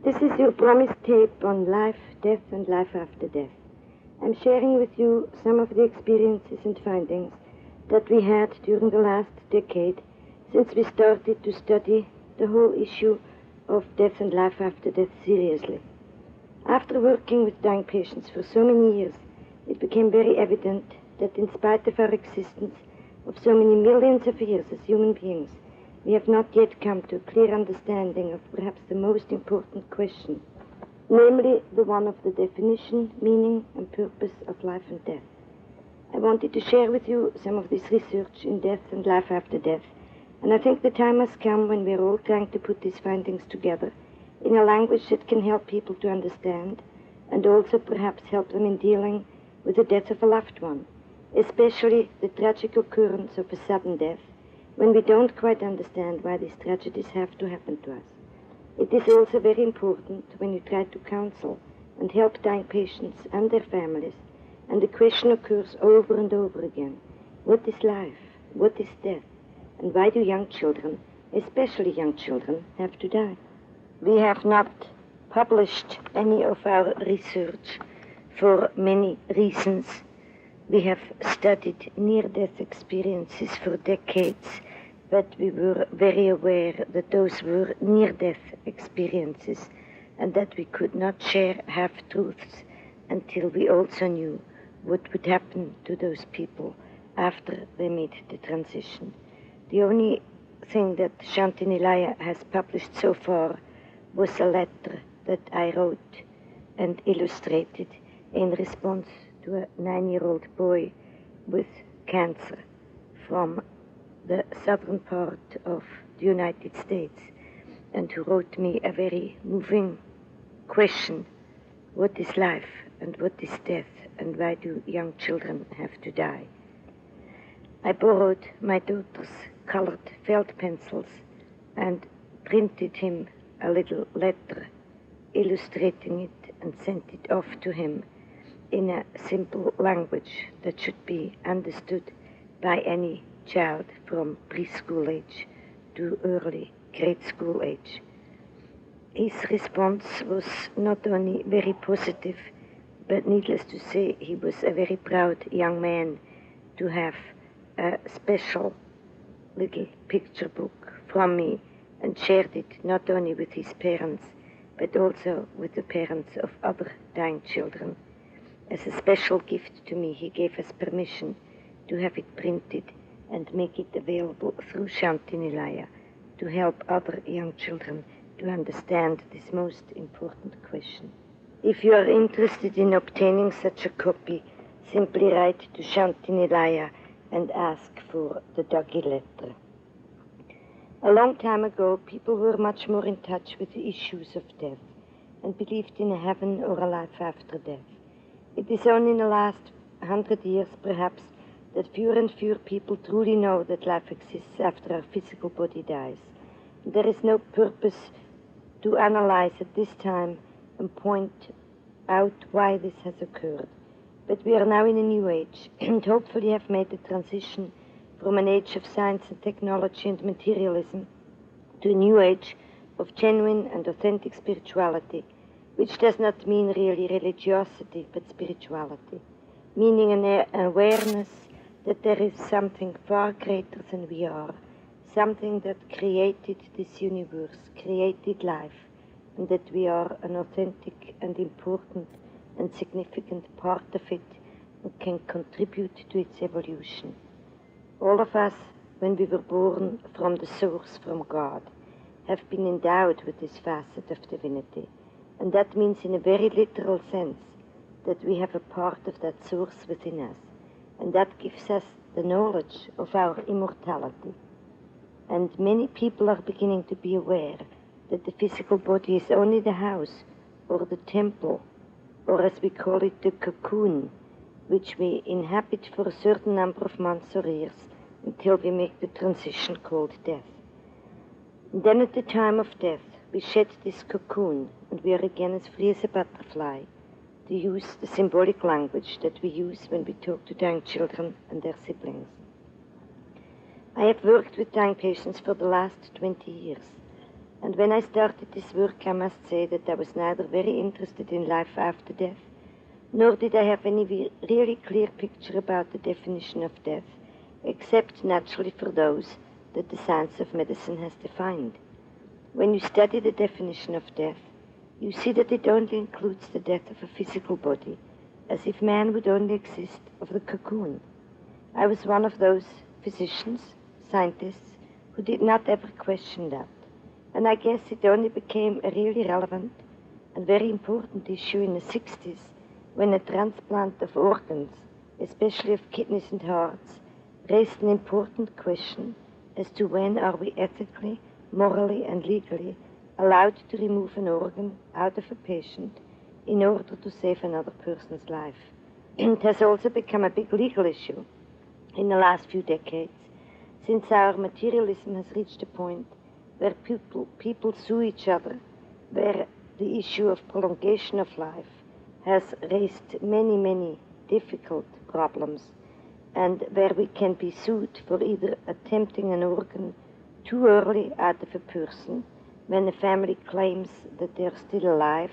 This is your promised tape on life, death, and life after death. I'm sharing with you some of the experiences and findings that we had during the last decade since we started to study the whole issue of death and life after death seriously. After working with dying patients for so many years, it became very evident that in spite of our existence of so many millions of years as human beings, we have not yet come to a clear understanding of perhaps the most important question, namely the one of the definition, meaning, and purpose of life and death. I wanted to share with you some of this research in death and life after death, and I think the time has come when we're all trying to put these findings together in a language that can help people to understand and also perhaps help them in dealing with the death of a loved one, especially the tragic occurrence of a sudden death when we don't quite understand why these tragedies have to happen to us. It is also very important when you try to counsel and help dying patients and their families, and the question occurs over and over again: what is life? What is death? And why do young children, especially young children, have to die? We have not published any of our research for many reasons. We have studied near-death experiences for decades, but we were very aware that those were near-death experiences and that we could not share half-truths until we also knew what would happen to those people after they made the transition. The only thing that Shantini Laya has published so far was a letter that I wrote and illustrated in response to a 9-year-old boy with cancer from the southern part of the United States, and who wrote me a very moving question: what is life and what is death, and why do young children have to die? I borrowed my daughter's colored felt pencils and printed him a little letter illustrating it and sent it off to him in a simple language that should be understood by any child from preschool age to early grade school age. His response was not only very positive, but needless to say, he was a very proud young man to have a special little picture book from me, and shared it not only with his parents, but also with the parents of other dying children. As a special gift to me, he gave us permission to have it printed and make it available through Shantini Laya to help other young children to understand this most important question. If you are interested in obtaining such a copy, simply write to Shantini Laya and ask for the Doggy letter. A long time ago, people were much more in touch with the issues of death and believed in a heaven or a life after death. It is only in the last 100 years, perhaps, that fewer and fewer people truly know that life exists after our physical body dies. There is no purpose to analyze at this time and point out why this has occurred. But we are now in a new age, and hopefully have made the transition from an age of science and technology and materialism to a new age of genuine and authentic spirituality, which does not mean really religiosity, but spirituality, meaning an awareness that there is something far greater than we are, something that created this universe, created life, and that we are an authentic and important and significant part of it and can contribute to its evolution. All of us, when we were born from the source, from God, have been endowed with this facet of divinity. And that means, in a very literal sense, that we have a part of that source within us. And that gives us the knowledge of our immortality. And many people are beginning to be aware that the physical body is only the house or the temple, or as we call it, the cocoon, which we inhabit for a certain number of months or years until we make the transition called death. And then at the time of death, we shed this cocoon, and we are again as free as a butterfly, to use the symbolic language that we use when we talk to dying children and their siblings. I have worked with dying patients for the last 20 years, And when I started this work, I must say that I was neither very interested in life after death, nor did I have any really clear picture about the definition of death, except naturally for those that the science of medicine has defined. When you study the definition of death, you see that it only includes the death of a physical body, as if man would only exist of the cocoon. I was one of those physicians, scientists, who did not ever question that. And I guess it only became a really relevant and very important issue in the 60s, when a transplant of organs, especially of kidneys and hearts, raised an important question as to when are we ethically, morally, and legally allowed to remove an organ out of a patient in order to save another person's life. It has also become a big legal issue in the last few decades, since our materialism has reached a point where people sue each other, where the issue of prolongation of life has raised many, many difficult problems, and where we can be sued for either attempting an organ too early out of a person when the family claims that they're still alive,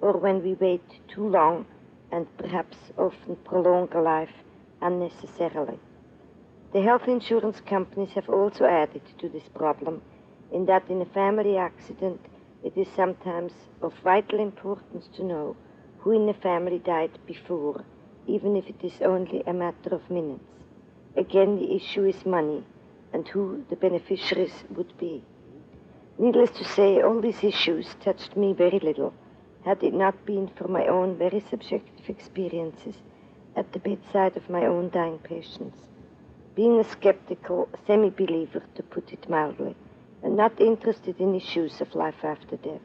or when we wait too long and perhaps often prolong a life unnecessarily. The health insurance companies have also added to this problem, in that in a family accident it is sometimes of vital importance to know who in the family died before, even if it is only a matter of minutes. Again, the issue is money and who the beneficiaries would be. Needless to say, all these issues touched me very little, had it not been for my own very subjective experiences at the bedside of my own dying patients. Being a skeptical semi-believer, to put it mildly, and not interested in issues of life after death,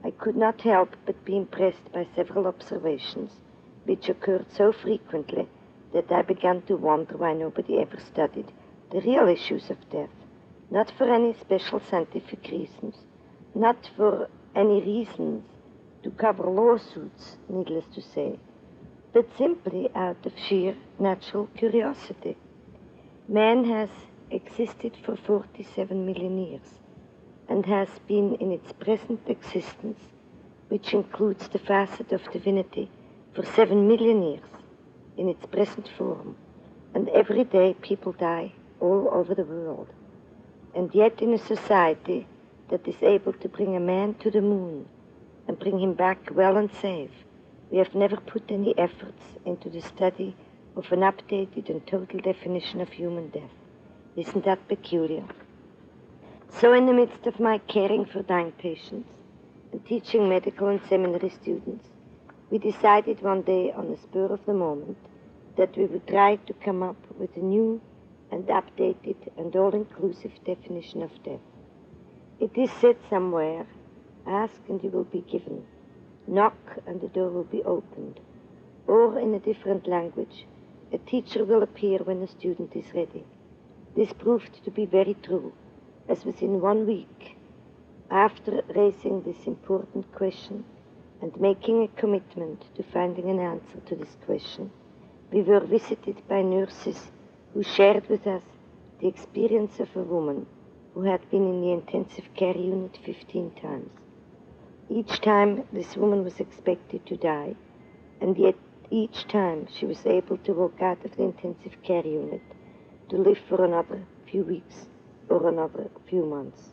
I could not help but be impressed by several observations which occurred so frequently that I began to wonder why nobody ever studied the real issues of death, not for any special scientific reasons, not for any reasons to cover lawsuits, needless to say, but simply out of sheer natural curiosity. Man has existed for 47 million years and has been in its present existence, which includes the facet of divinity, for 7 million years in its present form. And every day people die all over the world. And yet in a society that is able to bring a man to the moon and bring him back well and safe, we have never put any efforts into the study of an updated and total definition of human death. Isn't that peculiar? So in the midst of my caring for dying patients and teaching medical and seminary students, we decided one day on the spur of the moment that we would try to come up with a new and updated and all-inclusive definition of death. It is said somewhere, ask and you will be given, knock and the door will be opened, or in a different language, a teacher will appear when a student is ready. This proved to be very true, as within 1 week, after raising this important question and making a commitment to finding an answer to this question, we were visited by nurses who shared with us the experience of a woman who had been in the intensive care unit 15 times. Each time this woman was expected to die, and yet each time she was able to walk out of the intensive care unit to live for another few weeks or another few months.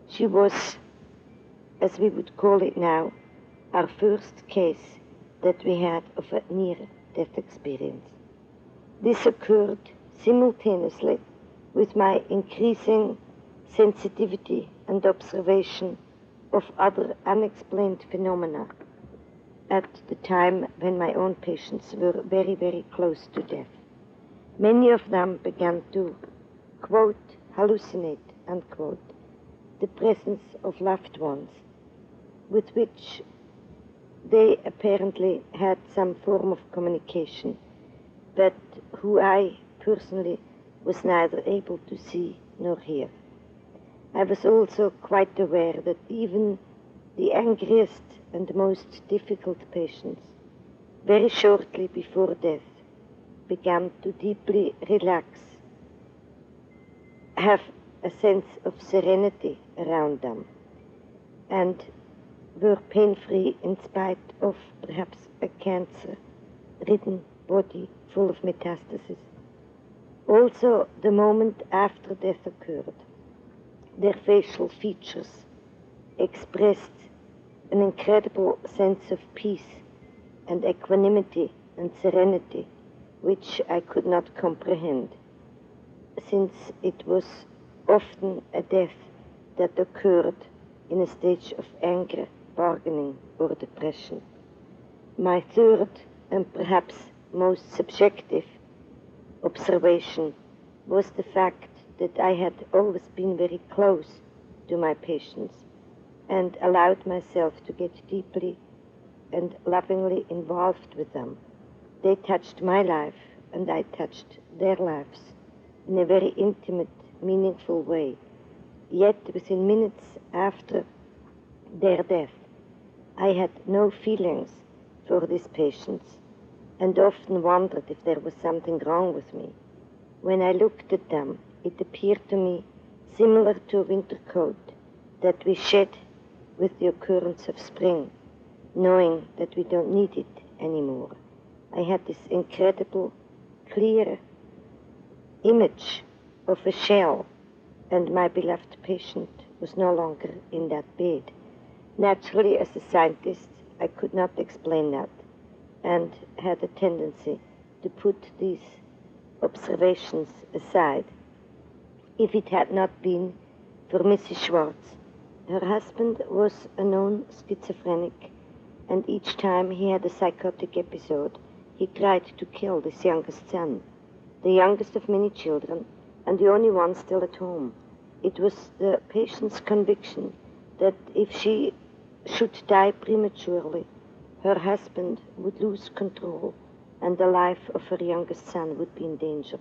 She was, as we would call it now, our first case that we had of a near-death experience. This occurred simultaneously with my increasing sensitivity and observation of other unexplained phenomena at the time when my own patients were very, very close to death. Many of them began to, quote, hallucinate, unquote, the presence of loved ones with which they apparently had some form of communication, but who I personally was neither able to see nor hear. I was also quite aware that even the angriest and most difficult patients, very shortly before death, began to deeply relax, have a sense of serenity around them, and were pain-free in spite of perhaps a cancer-ridden body full of metastases. Also, the moment after death occurred, their facial features expressed an incredible sense of peace and equanimity and serenity, which I could not comprehend, since it was often a death that occurred in a stage of anger, bargaining, or depression. My third and perhaps most subjective observation was the fact that I had always been very close to my patients and allowed myself to get deeply and lovingly involved with them. They touched my life and I touched their lives in a very intimate, meaningful way. Yet within minutes after their death, I had no feelings for these patients and often wondered if there was something wrong with me. When I looked at them, it appeared to me similar to a winter coat that we shed with the occurrence of spring, knowing that we don't need it anymore. I had this incredible, clear image of a shell, and my beloved patient was no longer in that bed. Naturally, as a scientist, I could not explain that, and had a tendency to put these observations aside. If it had not been for Mrs. Schwartz, her husband was a known schizophrenic, and each time he had a psychotic episode, he tried to kill this youngest son, the youngest of many children, and the only one still at home. It was the patient's conviction that if she should die prematurely, her husband would lose control and the life of her youngest son would be in danger.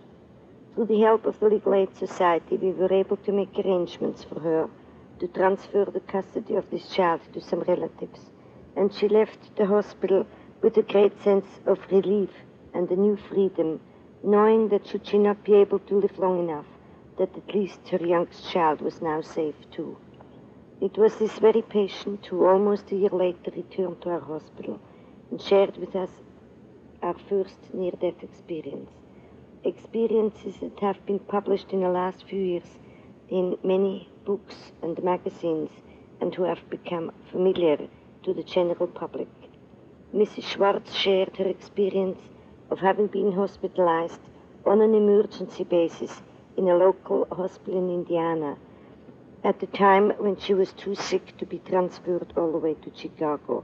Through the help of the Legal Aid Society, we were able to make arrangements for her to transfer the custody of this child to some relatives, and she left the hospital with a great sense of relief and a new freedom, knowing that should she not be able to live long enough, that at least her youngest child was now safe too. It was this very patient who almost a year later returned to our hospital and shared with us our first near-death experience. Experiences that have been published in the last few years in many books and magazines and who have become familiar to the general public. Mrs. Schwartz shared her experience of having been hospitalized on an emergency basis in a local hospital in Indiana at the time when she was too sick to be transferred all the way to Chicago.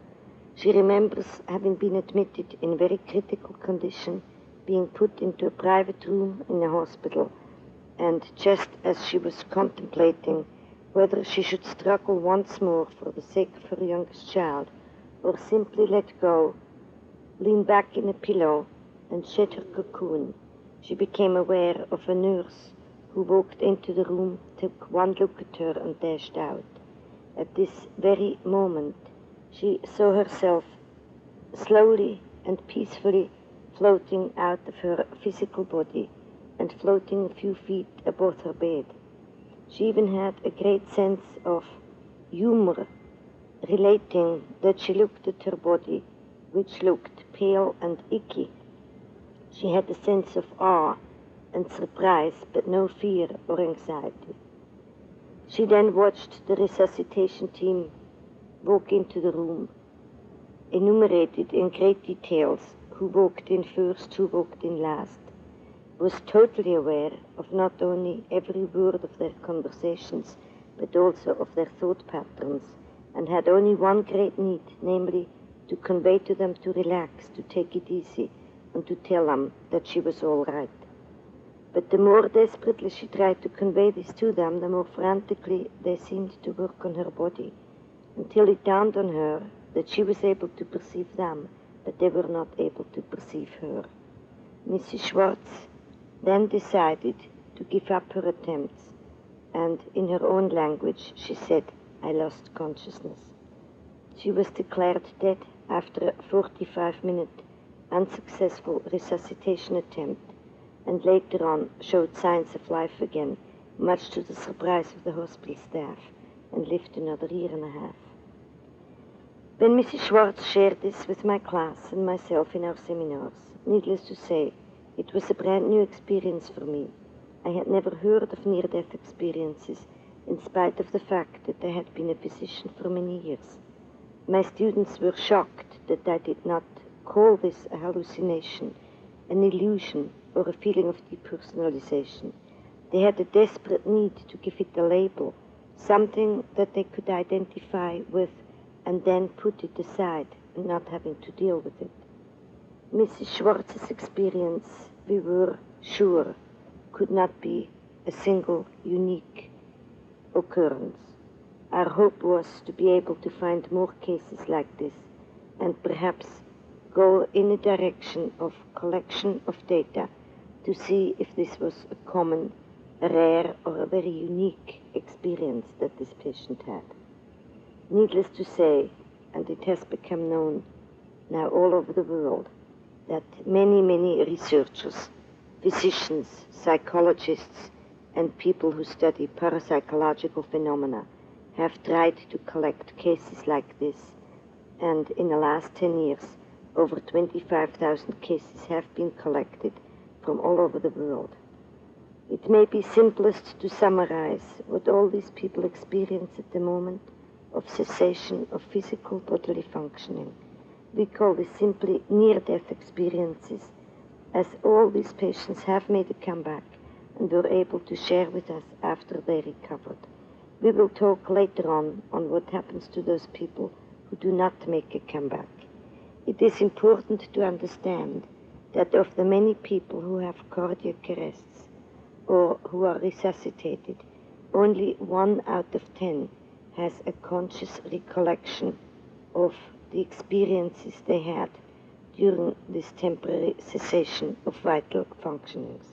She remembers having been admitted in very critical condition, being put into a private room in a hospital, and just as she was contemplating whether she should struggle once more for the sake of her youngest child, or simply let go, lean back in a pillow, and shed her cocoon, she became aware of a nurse who walked into the room, took one look at her, and dashed out. At this very moment, she saw herself slowly and peacefully floating out of her physical body and floating a few feet above her bed. She even had a great sense of humor, relating that she looked at her body, which looked pale and icky. She had a sense of awe and surprise, but no fear or anxiety. She then watched the resuscitation team walk into the room, enumerated in great details who walked in first, who walked in last, was totally aware of not only every word of their conversations, but also of their thought patterns, and had only one great need, namely to convey to them to relax, to take it easy, and to tell them that she was all right. But the more desperately she tried to convey this to them, the more frantically they seemed to work on her body, until it dawned on her that she was able to perceive them, but they were not able to perceive her. Mrs. Schwartz then decided to give up her attempts, and in her own language she said, "I lost consciousness." She was declared dead after a 45-minute unsuccessful resuscitation attempt, and later on showed signs of life again, much to the surprise of the hospital staff, and lived another year and a half. When Mrs. Schwartz shared this with my class and myself in our seminars, needless to say, it was a brand new experience for me. I had never heard of near-death experiences, in spite of the fact that I had been a physician for many years. My students were shocked that I did not call this a hallucination, an illusion, or a feeling of depersonalization. They had a desperate need to give it a label, something that they could identify with and then put it aside and not having to deal with it. Mrs. Schwartz's experience, we were sure, could not be a single, unique occurrence. Our hope was to be able to find more cases like this and perhaps go in a direction of collection of data to see if this was a common, a rare, or a very unique experience that this patient had. Needless to say, and it has become known now all over the world, that many researchers, physicians, psychologists, and people who study parapsychological phenomena have tried to collect cases like this, and in the last 10 years, over 25,000 cases have been collected from all over the world. It may be simplest to summarize what all these people experience at the moment of cessation of physical bodily functioning. We call this simply near-death experiences, as all these patients have made a comeback and were able to share with us after they recovered. We will talk later on what happens to those people who do not make a comeback. It is important to understand that of the many people who have cardiac arrests or who are resuscitated, only 1 out of 10 has a conscious recollection of the experiences they had during this temporary cessation of vital functionings.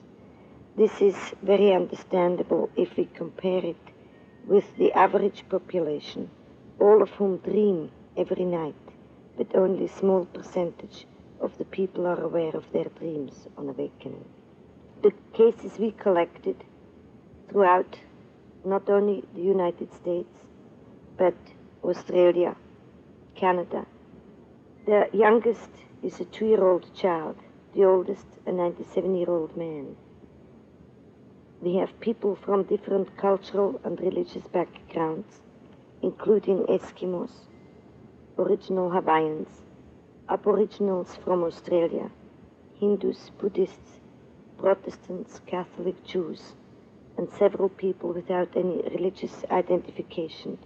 This is very understandable if we compare it with the average population, all of whom dream every night, but only a small percentage of the people are aware of their dreams on awakening. The cases we collected throughout not only the United States, but Australia, Canada. The youngest is a 2-year-old child, the oldest a 97-year-old man. We have people from different cultural and religious backgrounds, including Eskimos, original Hawaiians, Aboriginals from Australia, Hindus, Buddhists, Protestants, Catholic, Jews, and several people without any religious identification,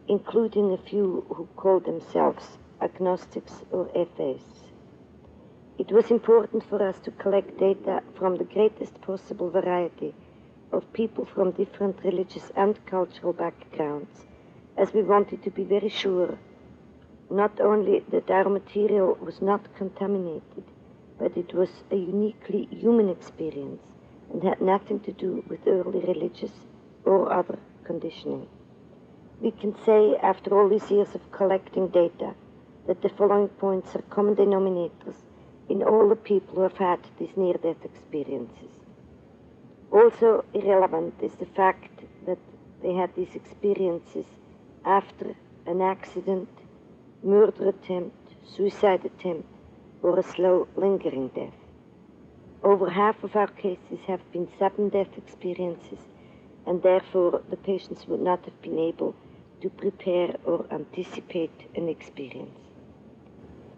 including a few who call themselves agnostics or atheists. It was important for us to collect data from the greatest possible variety of people from different religious and cultural backgrounds, as we wanted to be very sure not only that our material was not contaminated, but it was a uniquely human experience and had nothing to do with early religious or other conditioning. We can say, after all these years of collecting data, that the following points are common denominators in all the people who have had these near-death experiences. Also irrelevant is the fact that they had these experiences after an accident, murder attempt, suicide attempt, or a slow, lingering death. Over half of our cases have been sudden death experiences, and therefore the patients would not have been able to prepare or anticipate an experience.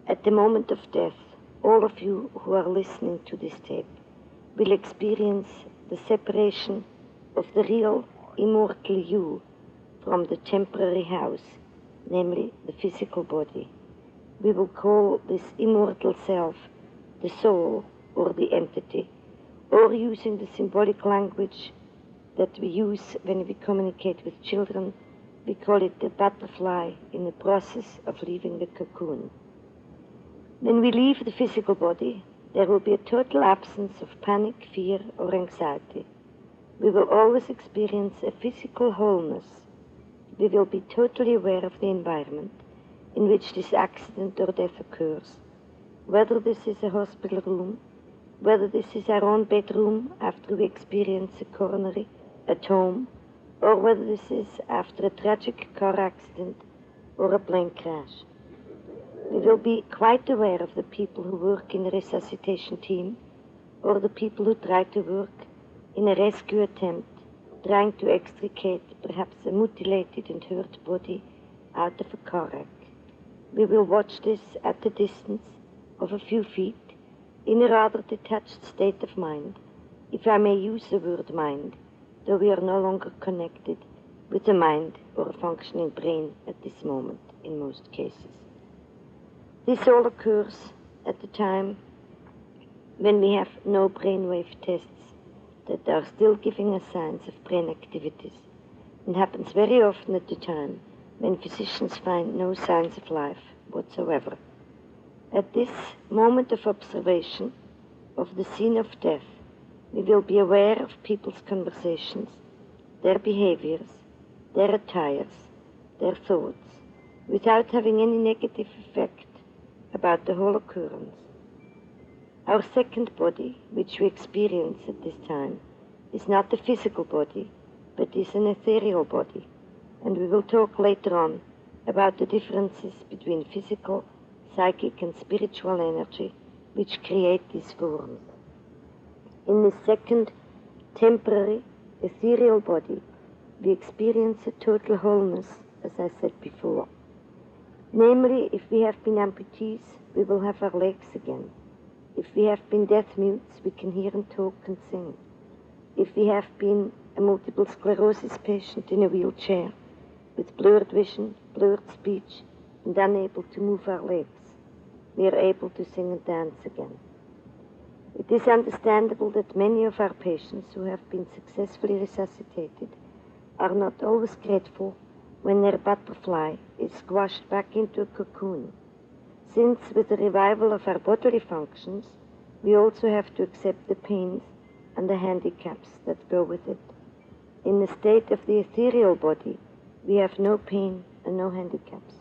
At the moment of death, all of you who are listening to this tape will experience the separation of the real, immortal you from the temporary house, namely the physical body. We will call this immortal self the soul or the entity, or using the symbolic language that we use when we communicate with children, we call it the butterfly in the process of leaving the cocoon. When we leave the physical body, there will be a total absence of panic, fear, or anxiety. We will always experience a physical wholeness. We will be totally aware of the environment in which this accident or death occurs, whether this is a hospital room, whether this is our own bedroom after we experience a coronary at home, or whether this is after a tragic car accident or a plane crash. We will be quite aware of the people who work in the resuscitation team or the people who try to work in a rescue attempt, trying to extricate perhaps a mutilated and hurt body out of a car wreck. We will watch this at the distance of a few feet in a rather detached state of mind, if I may use the word mind, though we are no longer connected with a mind or a functioning brain at this moment in most cases. This all occurs at the time when we have no brainwave tests that are still giving us signs of brain activities, and happens very often at the time when physicians find no signs of life whatsoever. At this moment of observation of the scene of death, we will be aware of people's conversations, their behaviors, their attires, their thoughts, without having any negative effect about the whole occurrence. Our second body, which we experience at this time, is not a physical body, but is an ethereal body, and we will talk later on about the differences between physical, psychic, and spiritual energy which create these forms. In this second, temporary, ethereal body, we experience a total wholeness, as I said before. Namely, if we have been amputees, we will have our legs again. If we have been deaf mutes, we can hear and talk and sing. If we have been a multiple sclerosis patient in a wheelchair, with blurred vision, blurred speech, and unable to move our legs, we are able to sing and dance again. It is understandable that many of our patients who have been successfully resuscitated are not always grateful when their butterfly is squashed back into a cocoon, since with the revival of our bodily functions, we also have to accept the pains and the handicaps that go with it. In the state of the ethereal body, we have no pain and no handicaps.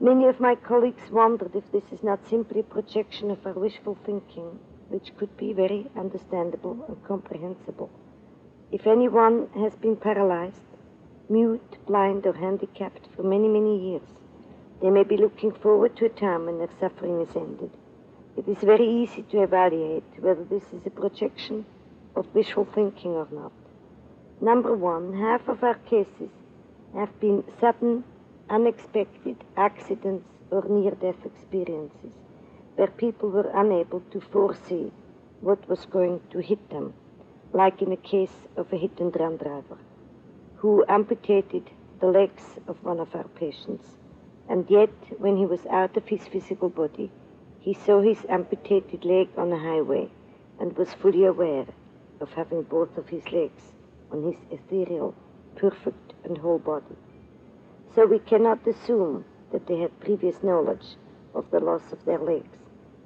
Many of my colleagues wondered if this is not simply a projection of our wishful thinking, which could be very understandable and comprehensible. If anyone has been paralyzed, mute, blind, or handicapped for many, many years, they may be looking forward to a time when their suffering is ended. It is very easy to evaluate whether this is a projection of wishful thinking or not. Number one, half of our cases have been sudden, unexpected accidents or near-death experiences where people were unable to foresee what was going to hit them, like in a case of a hit-and-run driver who amputated the legs of one of our patients, and yet when he was out of his physical body, he saw his amputated leg on a highway and was fully aware of having both of his legs on his ethereal, perfect and whole body. So we cannot assume that they had previous knowledge of the loss of their legs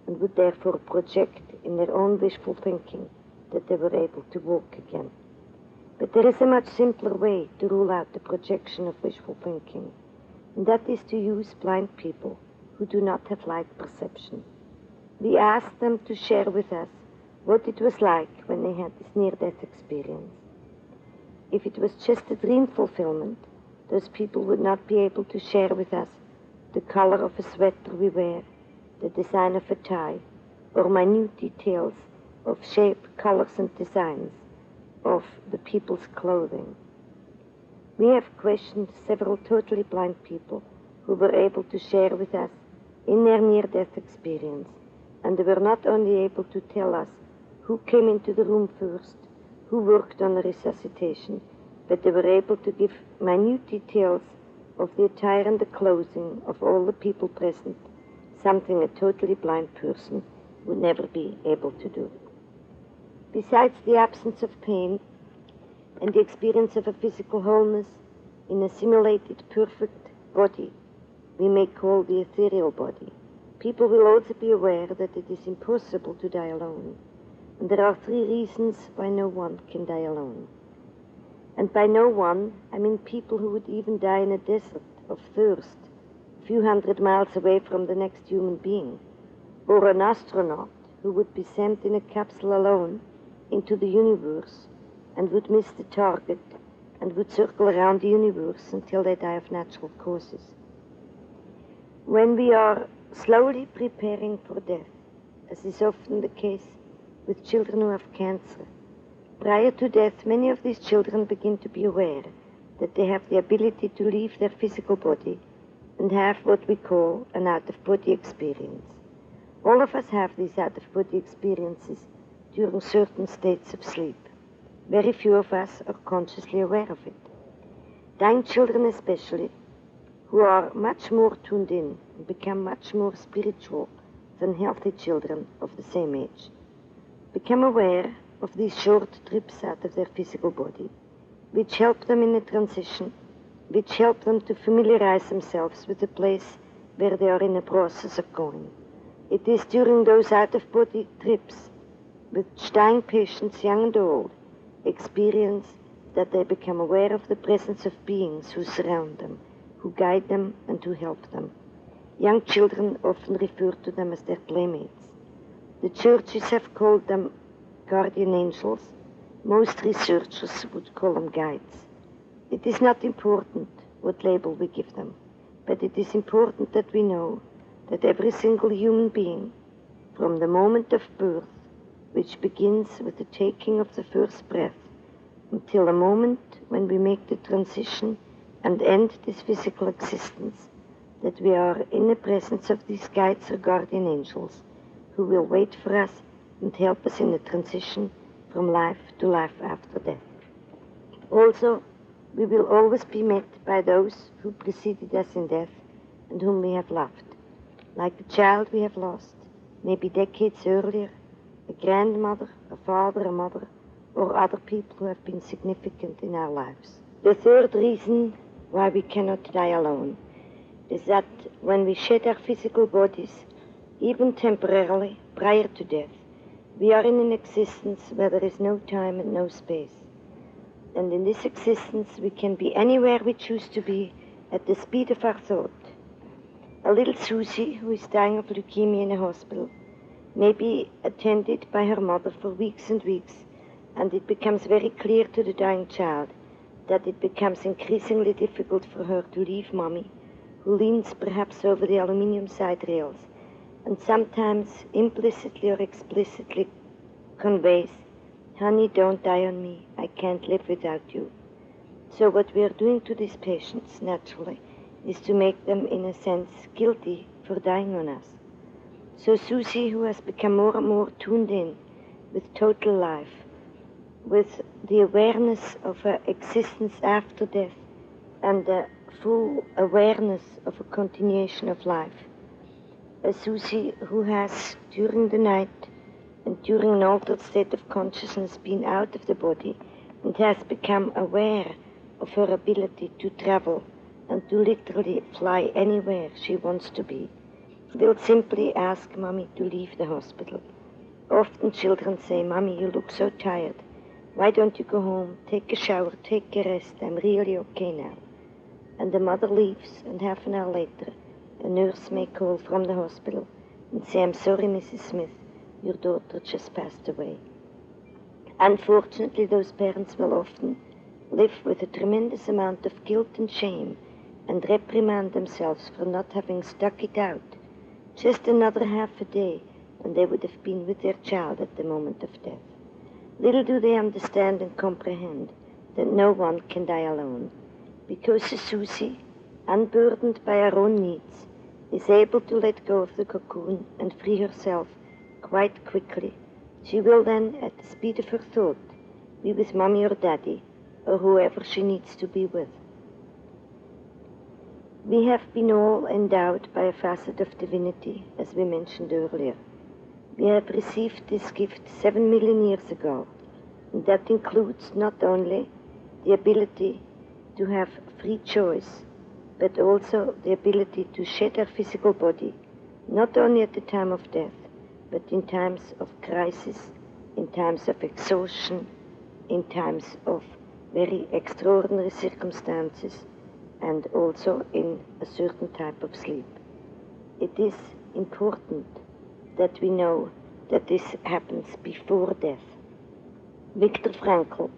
and would therefore project in their own wishful thinking that they were able to walk again. But there is a much simpler way to rule out the projection of wishful thinking, and that is to use blind people who do not have light perception. We ask them to share with us what it was like when they had this near-death experience. If it was just a dream fulfillment, those people would not be able to share with us the color of a sweater we wear, the design of a tie, or minute details of shape, colors, and designs of the people's clothing. We have questioned several totally blind people who were able to share with us in their near-death experience, and they were not only able to tell us who came into the room first, who worked on the resuscitation, but they were able to give minute details of the attire and the clothing of all the people present, something a totally blind person would never be able to do. Besides the absence of pain and the experience of a physical wholeness in a simulated perfect body we may call the ethereal body, people will also be aware that it is impossible to die alone. And there are 3 reasons why no one can die alone. And by no one, I mean people who would even die in a desert of thirst, a few hundred miles away from the next human being, or an astronaut who would be sent in a capsule alone into the universe and would miss the target and would circle around the universe until they die of natural causes. When we are slowly preparing for death, as is often the case with children who have cancer, prior to death, many of these children begin to be aware that they have the ability to leave their physical body and have what we call an out-of-body experience. All of us have these out-of-body experiences during certain states of sleep. Very few of us are consciously aware of it. Dying children especially, who are much more tuned in and become much more spiritual than healthy children of the same age, become aware of these short trips out of their physical body, which help them in the transition, which help them to familiarize themselves with the place where they are in the process of going. It is during those out-of-body trips, which dying patients, young and old, experience, that they become aware of the presence of beings who surround them, who guide them and who help them. Young children often refer to them as their playmates. The churches have called them guardian angels. Most researchers would call them guides. It is not important what label we give them, but it is important that we know that every single human being, from the moment of birth, which begins with the taking of the first breath, until the moment when we make the transition and end this physical existence, that we are in the presence of these guides or guardian angels who will wait for us and help us in the transition from life to life after death. Also, we will always be met by those who preceded us in death and whom we have loved, like a child we have lost, maybe decades earlier, a grandmother, a father, a mother, or other people who have been significant in our lives. The third reason why we cannot die alone is that when we shed our physical bodies, even temporarily, prior to death, we are in an existence where there is no time and no space. And in this existence, we can be anywhere we choose to be at the speed of our thought. A little Susie, who is dying of leukemia in a hospital, may be attended by her mother for weeks and weeks, and it becomes very clear to the dying child that it becomes increasingly difficult for her to leave mommy, who leans perhaps over the aluminium side rails, and sometimes implicitly or explicitly conveys, "Honey, don't die on me. I can't live without you." So what we are doing to these patients, naturally, is to make them, in a sense, guilty for dying on us. So Susie, who has become more and more tuned in with total life, with the awareness of her existence after death and the full awareness of a continuation of life, a Susie who has, during the night and during an altered state of consciousness, been out of the body and has become aware of her ability to travel and to literally fly anywhere she wants to be, will simply ask mommy to leave the hospital. Often children say, "Mommy, you look so tired. Why don't you go home, take a shower, take a rest, I'm really okay now." And the mother leaves, and half an hour later, a nurse may call from the hospital and say, "I'm sorry, Mrs. Smith, your daughter just passed away." Unfortunately, those parents will often live with a tremendous amount of guilt and shame and reprimand themselves for not having stuck it out just another half a day when they would have been with their child at the moment of death. Little do they understand and comprehend that no one can die alone, because Susie, unburdened by her own needs, is able to let go of the cocoon and free herself quite quickly. She will then, at the speed of her thought, be with mommy or daddy, or whoever she needs to be with. We have been all endowed by a facet of divinity, as we mentioned earlier. We have received this gift 7 million years ago, and that includes not only the ability to have free choice, but also the ability to shed our physical body, not only at the time of death, but in times of crisis, in times of exhaustion, in times of very extraordinary circumstances, and also in a certain type of sleep. It is important that we know that this happens before death. Viktor Frankl,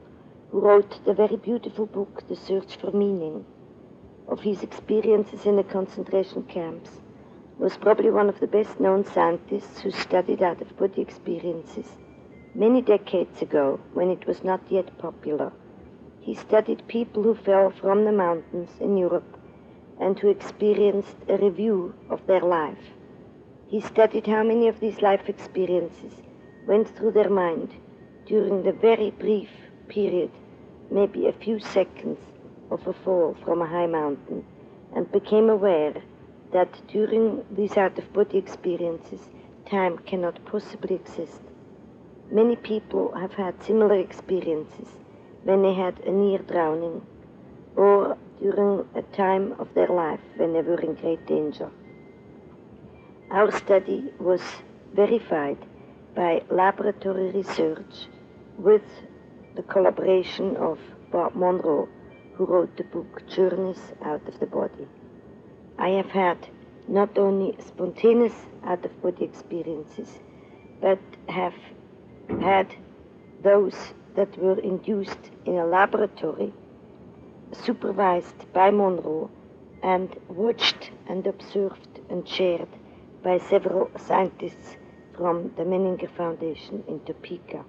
who wrote the very beautiful book, The Search for Meaning, of his experiences in the concentration camps, was probably one of the best-known scientists who studied out-of-body experiences many decades ago when it was not yet popular. He studied people who fell from the mountains in Europe and who experienced a review of their life. He studied how many of these life experiences went through their mind during the very brief period, maybe a few seconds, of a fall from a high mountain, and became aware that during these out-of-body experiences, time cannot possibly exist. Many people have had similar experiences when they had a near drowning or during a time of their life when they were in great danger. Our study was verified by laboratory research with the collaboration of Bob Monroe, who wrote the book Journeys Out of the Body. I have had not only spontaneous out-of-body experiences, but have had those that were induced in a laboratory, supervised by Monroe, and watched and observed and shared by several scientists from the Menninger Foundation in Topeka.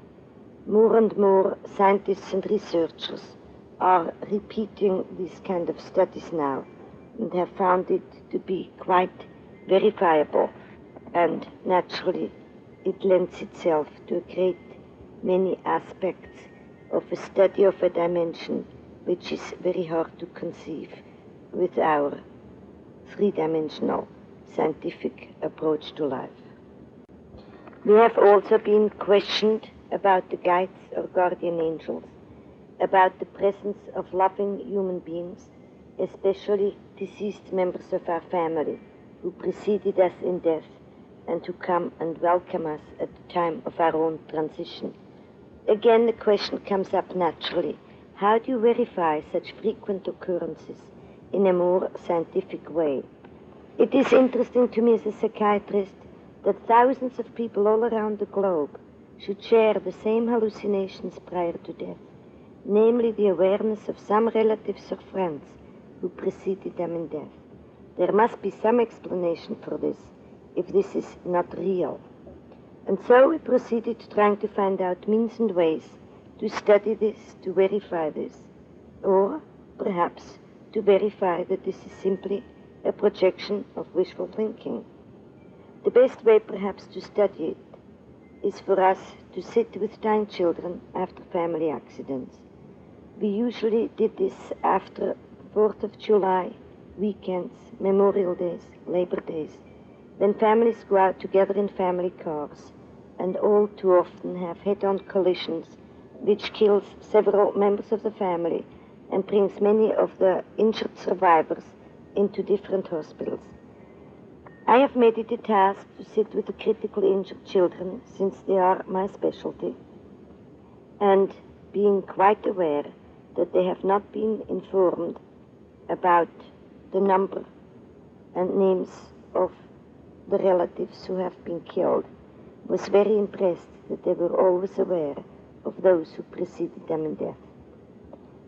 More and more scientists and researchers are repeating these kind of studies now and have found it to be quite verifiable, and naturally it lends itself to a great many aspects of a study of a dimension which is very hard to conceive with our three-dimensional scientific approach to life. We have also been questioned about the guides or guardian angels, about the presence of loving human beings, especially deceased members of our family who preceded us in death and who come and welcome us at the time of our own transition. Again, the question comes up naturally: how do you verify such frequent occurrences in a more scientific way? It is interesting to me as a psychiatrist that thousands of people all around the globe should share the same hallucinations prior to death, namely the awareness of some relatives or friends who preceded them in death. There must be some explanation for this, if this is not real. And so we proceeded trying to find out means and ways to study this, to verify this, or perhaps to verify that this is simply a projection of wishful thinking. The best way perhaps to study it is for us to sit with dying children after family accidents. We usually did this after 4th of July, weekends, Memorial Days, Labor Days, when families go out together in family cars and all too often have head-on collisions which kills several members of the family and brings many of the injured survivors into different hospitals. I have made it a task to sit with the critically injured children, since they are my specialty, and being quite aware that they have not been informed about the number and names of the relatives who have been killed, was very impressed that they were always aware of those who preceded them in death.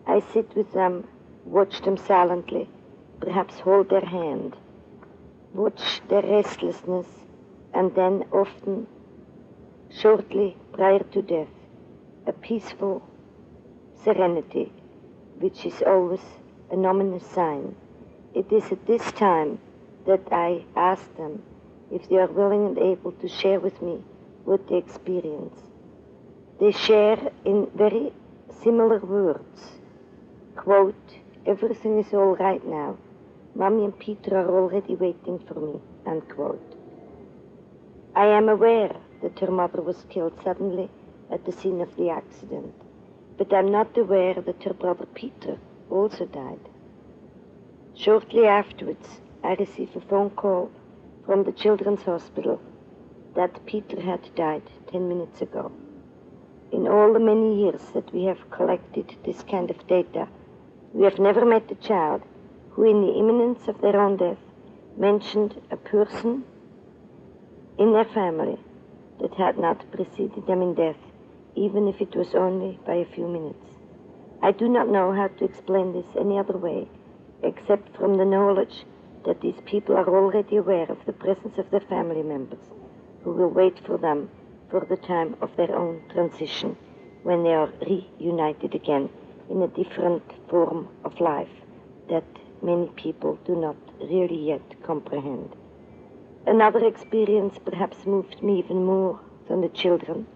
I sit with them, watch them silently, perhaps hold their hand, watch their restlessness, and then often, shortly prior to death, a peaceful serenity, which is always an ominous sign. It is at this time that I ask them if they are willing and able to share with me what they experience. They share in very similar words. Quote, "Everything is all right now. Mommy and Peter are already waiting for me," unquote. I am aware that her mother was killed suddenly at the scene of the accident, but I'm not aware that her brother Peter also died. Shortly afterwards, I received a phone call from the Children's Hospital that Peter had died 10 minutes ago. In all the many years that we have collected this kind of data, we have never met a child who, in the imminence of their own death, mentioned a person in their family that had not preceded them in death, even if it was only by a few minutes. I do not know how to explain this any other way, except from the knowledge that these people are already aware of the presence of their family members who will wait for them for the time of their own transition when they are reunited again in a different form of life that many people do not really yet comprehend. Another experience perhaps moved me even more than the children,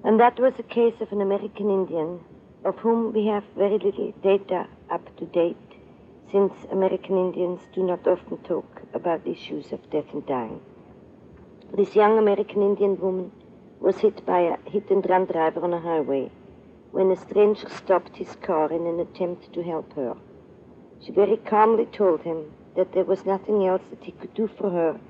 and that was a case of an American Indian of whom we have very little data up to date, since American Indians do not often talk about issues of death and dying. This young American Indian woman was hit by a hit-and-run driver on a highway when a stranger stopped his car in an attempt to help her. She very calmly told him that there was nothing else that he could do for her,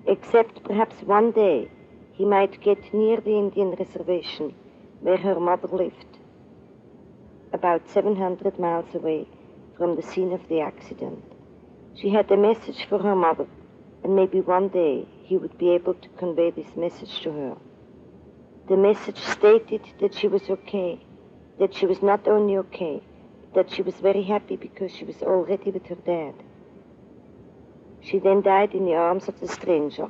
except perhaps one day he might get near the Indian reservation where her mother lived, about 700 miles away from the scene of the accident. She had a message for her mother, and maybe one day he would be able to convey this message to her. The message stated that she was okay, that she was not only okay, but that she was very happy because she was already with her dad. She then died in the arms of the stranger,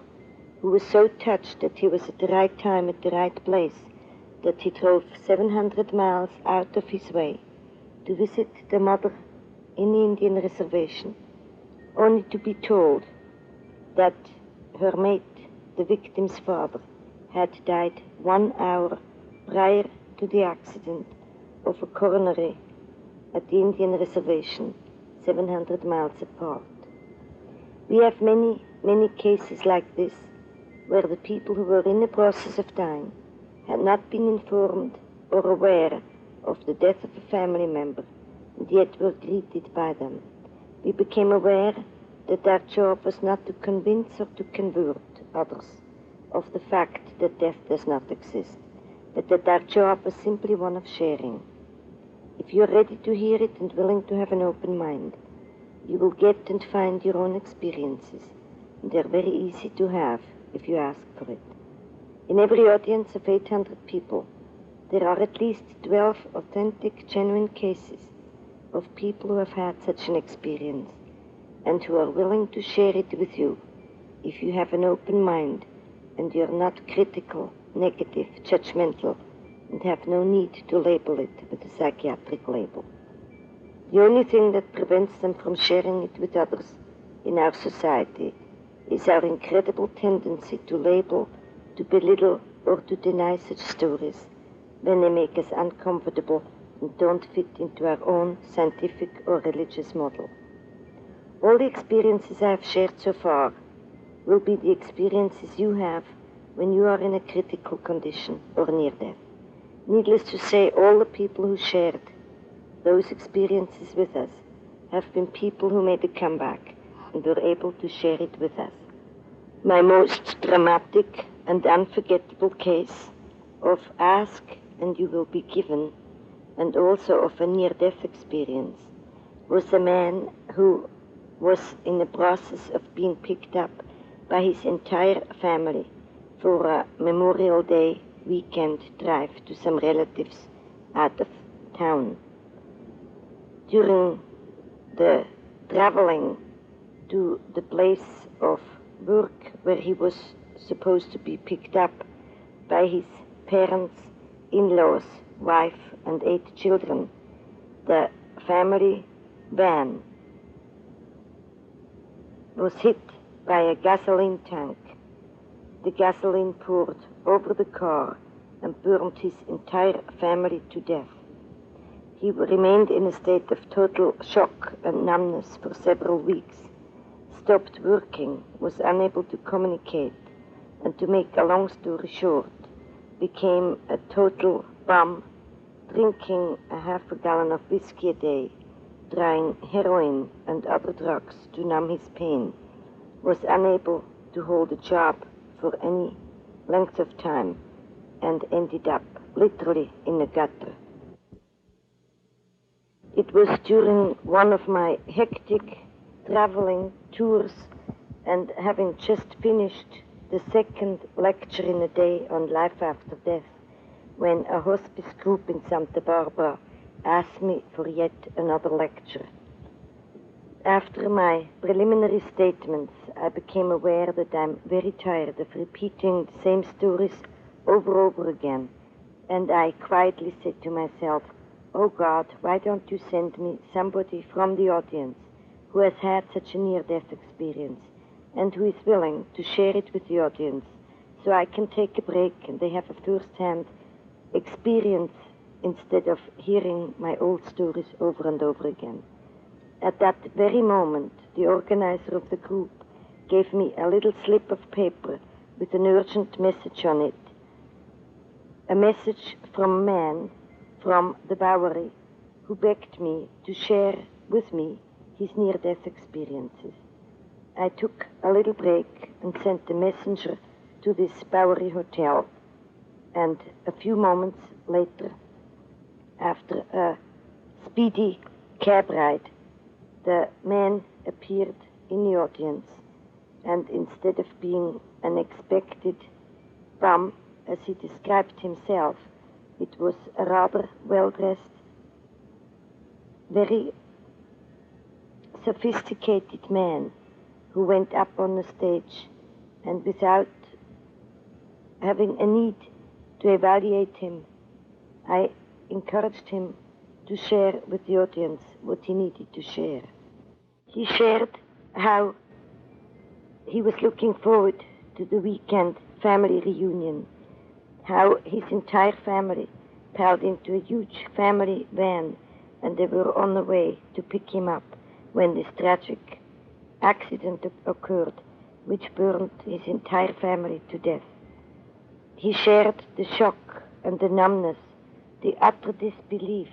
who was so touched that he was at the right time at the right place, that he drove 700 miles out of his way to visit the mother in the Indian reservation, only to be told that her mate, the victim's father, had died 1 hour prior to the accident of a coronary at the Indian reservation, 700 miles apart. We have many, many cases like this, where the people who were in the process of dying had not been informed or aware of the death of a family member, and yet were greeted by them. We became aware that our job was not to convince or to convert others of the fact that death does not exist, but that our job was simply one of sharing. If you're ready to hear it and willing to have an open mind, you will get and find your own experiences, and they're very easy to have if you ask for it. In every audience of 800 people, there are at least 12 authentic, genuine cases of people who have had such an experience and who are willing to share it with you if you have an open mind and you're not critical, negative, judgmental, and have no need to label it with a psychiatric label. The only thing that prevents them from sharing it with others in our society is our incredible tendency to label, to belittle, or to deny such stories when they make us uncomfortable and don't fit into our own scientific or religious model. All the experiences I have shared so far will be the experiences you have when you are in a critical condition or near death. Needless to say, all the people who shared those experiences with us have been people who made a comeback and were able to share it with us. My most dramatic and unforgettable case of ask and you will be given, and also of a near-death experience, was a man who was in the process of being picked up by his entire family for a Memorial Day weekend drive to some relatives out of town. During the traveling to the place of work where he was supposed to be picked up by his parents, in-laws, wife, and 8 children, the family van was hit by a gasoline tank. The gasoline poured over the car and burned his entire family to death. He remained in a state of total shock and numbness for several weeks, stopped working, was unable to communicate, and to make a long story short, became a total bum, drinking a half a gallon of whiskey a day, trying heroin and other drugs to numb his pain, was unable to hold a job for any length of time, and ended up literally in a gutter. It was during one of my hectic traveling tours, and having just finished the 2nd lecture in a day on life after death, when a hospice group in Santa Barbara asked me for yet another lecture. After my preliminary statements, I became aware that I'm very tired of repeating the same stories over and over again, and I quietly said to myself, "Oh God, why don't you send me somebody from the audience who has had such a near-death experience and who is willing to share it with the audience so I can take a break and they have a first-hand experience instead of hearing my old stories over and over again." At that very moment, the organizer of the group gave me a little slip of paper with an urgent message on it. A message from a man from the Bowery who begged me to share with me his near-death experiences. I took a little break and sent the messenger to this Bowery hotel, and a few moments later, after a speedy cab ride, the man appeared in the audience, and instead of being an expected bum, as he described himself, it was a rather well-dressed, very sophisticated man who went up on the stage, and without having a need to evaluate him, I encouraged him to share with the audience what he needed to share. He shared how he was looking forward to the weekend family reunion, how his entire family piled into a huge family van and they were on the way to pick him up when this tragic accident occurred, which burned his entire family to death. He shared the shock and the numbness, the utter disbelief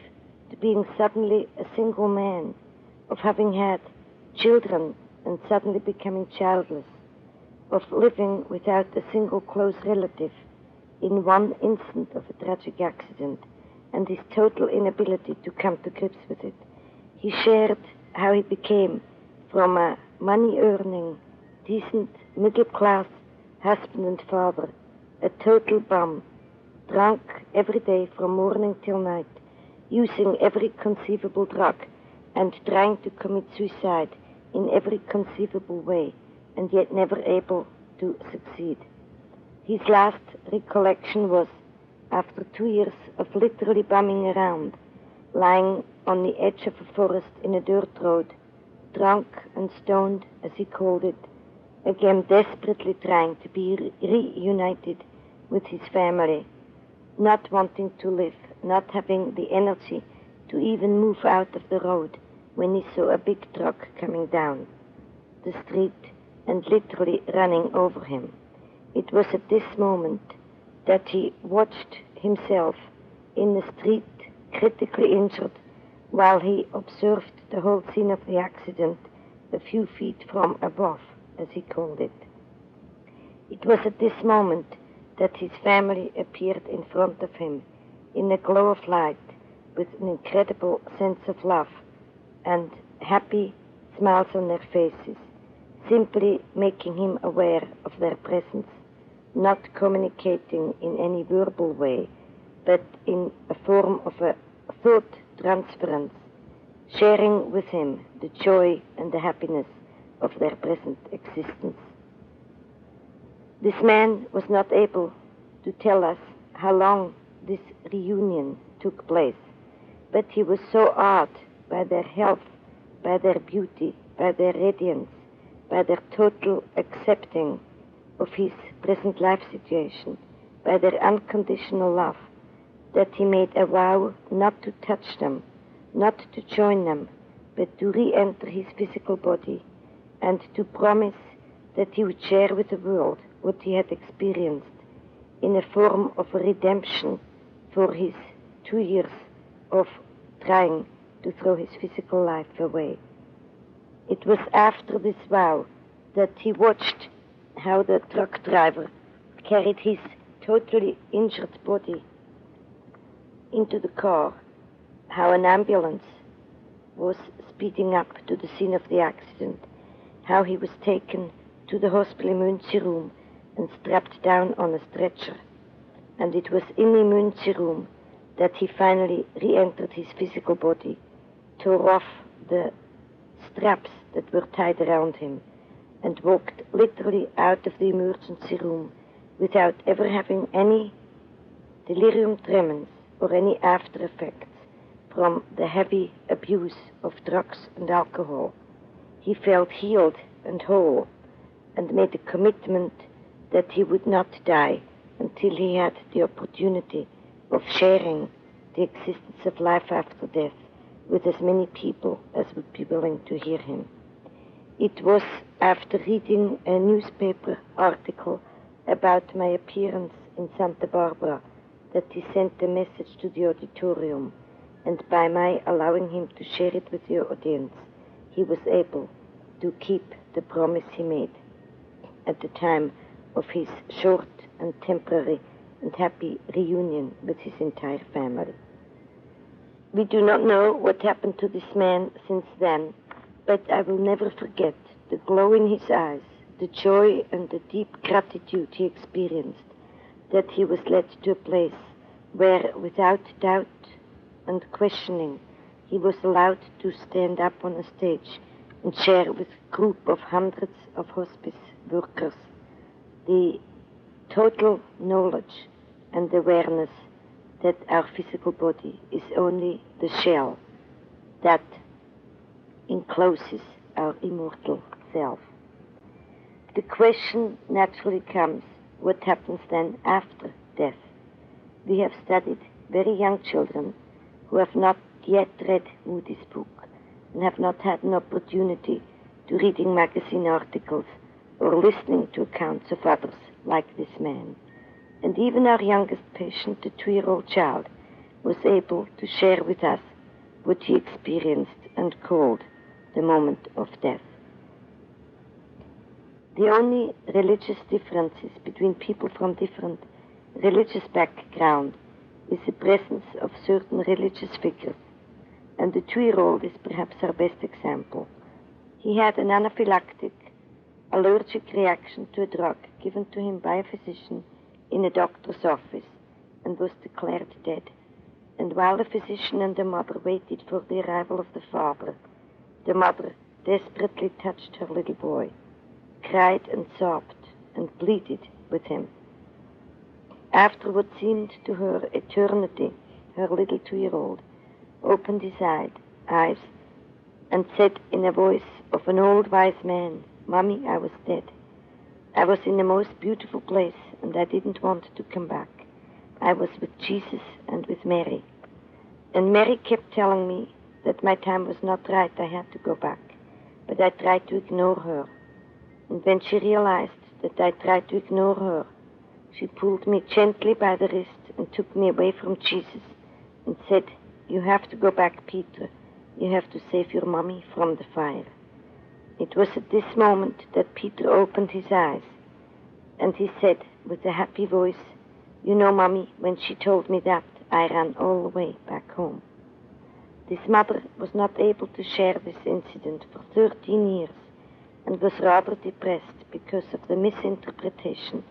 to being suddenly a single man, of having had children and suddenly becoming childless, of living without a single close relative in one instant of a tragic accident, and his total inability to come to grips with it. He shared how he became, from a money-earning, decent, middle-class husband and father, a total bum, drunk every day from morning till night, using every conceivable drug and trying to commit suicide in every conceivable way, and yet never able to succeed. His last recollection was, after 2 years of literally bumming around, lying on the edge of a forest in a dirt road, drunk and stoned, as he called it, again desperately trying to be reunited with his family, not wanting to live, not having the energy to even move out of the road when he saw a big truck coming down the street and literally running over him. It was at this moment that he watched himself in the street, critically injured, while he observed the whole scene of the accident a few feet from above, as he called it. It was at this moment that his family appeared in front of him in a glow of light with an incredible sense of love and happy smiles on their faces, simply making him aware of their presence, not communicating in any verbal way, but in a form of a thought transference, sharing with him the joy and the happiness of their present existence. This man was not able to tell us how long this reunion took place, but he was so awed by their health, by their beauty, by their radiance, by their total accepting of his present life situation, by their unconditional love, that he made a vow not to touch them, not to join them, but to re-enter his physical body and to promise that he would share with the world what he had experienced in a form of a redemption for his 2 years of trying to throw his physical life away. It was after this vow that he watched how the truck driver carried his totally injured body into the car, how an ambulance was speeding up to the scene of the accident, how he was taken to the hospital emergency room and strapped down on a stretcher. And it was in the emergency room that he finally re-entered his physical body, tore off the straps that were tied around him, and walked literally out of the emergency room without ever having any delirium tremens or any after effects from the heavy abuse of drugs and alcohol. He felt healed and whole, and made a commitment that he would not die until he had the opportunity of sharing the existence of life after death with as many people as would be willing to hear him. It was after reading a newspaper article about my appearance in Santa Barbara that he sent a message to the auditorium, and by my allowing him to share it with the audience, he was able to keep the promise he made at the time of his short and temporary and happy reunion with his entire family. We do not know what happened to this man since then, but I will never forget the glow in his eyes, the joy and the deep gratitude he experienced that he was led to a place where, without doubt and questioning, he was allowed to stand up on a stage and share with a group of hundreds of hospice workers the total knowledge and awareness that our physical body is only the shell that encloses our immortal self. The question naturally comes, what happens then after death? We have studied very young children who have not yet read Moody's book and have not had an opportunity to reading magazine articles or listening to accounts of others like this man. And even our youngest patient, the 2-year-old child, was able to share with us what he experienced and called the moment of death. The only religious differences between people from different religious background is the presence of certain religious figures, and the 2-year-old is perhaps our best example. He had an anaphylactic allergic reaction to a drug given to him by a physician in a doctor's office and was declared dead. And while the physician and the mother waited for the arrival of the father, the mother desperately touched her little boy, cried and sobbed and pleaded with him. After what seemed to her eternity, her little 2-year-old opened his eyes and said in a voice of an old wise man, "Mommy, I was dead. I was in the most beautiful place, and I didn't want to come back. I was with Jesus and with Mary. And Mary kept telling me that my time was not right, I had to go back. But I tried to ignore her. And when she realized that I tried to ignore her, she pulled me gently by the wrist and took me away from Jesus and said, 'You have to go back, Peter. You have to save your mommy from the fire.' It was at this moment that Peter opened his eyes, and he said with a happy voice, 'You know, Mommy, when she told me that, I ran all the way back home.' This mother was not able to share this incident for 13 years and was rather depressed because of the misinterpretation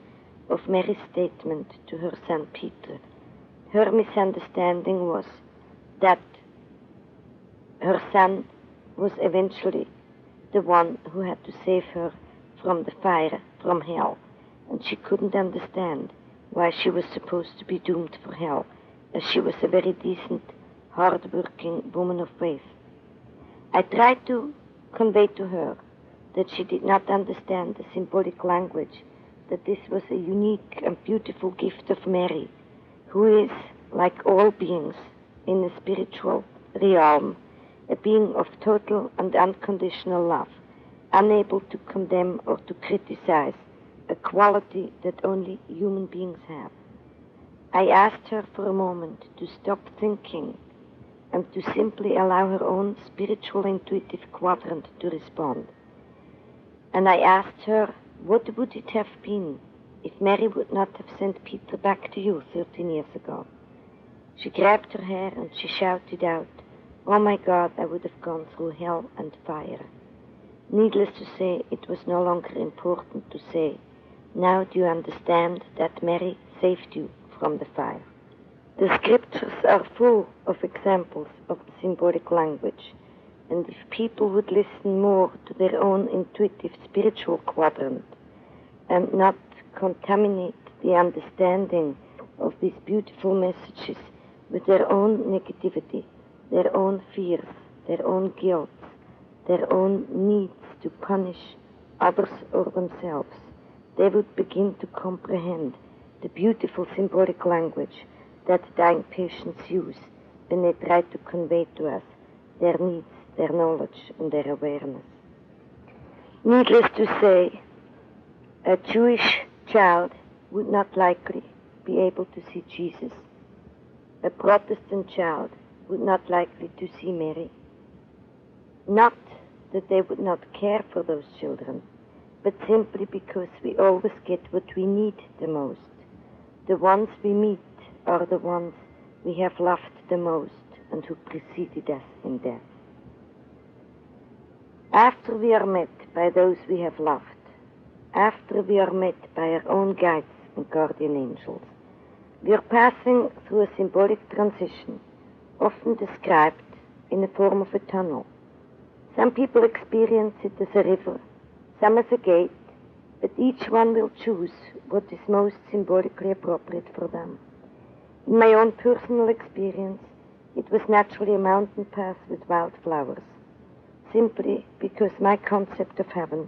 of Mary's statement to her son Peter. Her misunderstanding was that her son was eventually the one who had to save her from the fire, from hell, and she couldn't understand why she was supposed to be doomed for hell, as she was a very decent, hard-working woman of faith. I tried to convey to her that she did not understand the symbolic language, that this was a unique and beautiful gift of Mary, who is, like all beings in the spiritual realm, a being of total and unconditional love, unable to condemn or to criticize, a quality that only human beings have. I asked her for a moment to stop thinking and to simply allow her own spiritual intuitive quadrant to respond. And I asked her, what would it have been if Mary would not have sent Peter back to you 13 years ago? She grabbed her hair and she shouted out, "Oh my God, I would have gone through hell and fire." Needless to say, it was no longer important to say, "Now do you understand that Mary saved you from the fire?" The scriptures are full of examples of the symbolic language. and if people would listen more to their own intuitive spiritual quadrant and not contaminate the understanding of these beautiful messages with their own negativity, their own fears, their own guilt, their own needs to punish others or themselves, they would begin to comprehend the beautiful symbolic language that dying patients use when they try to convey to us their needs, their knowledge, and their awareness. Needless to say, a Jewish child would not likely be able to see Jesus. A Protestant child would not likely to see Mary. Not that they would not care for those children, but simply because we always get what we need the most. The ones we meet are the ones we have loved the most and who preceded us in death. After we are met by those we have loved, after we are met by our own guides and guardian angels, we are passing through a symbolic transition, often described in the form of a tunnel. Some people experience it as a river, some as a gate, but each one will choose what is most symbolically appropriate for them. In my own personal experience, it was naturally a mountain path with wildflowers, simply because my concept of heaven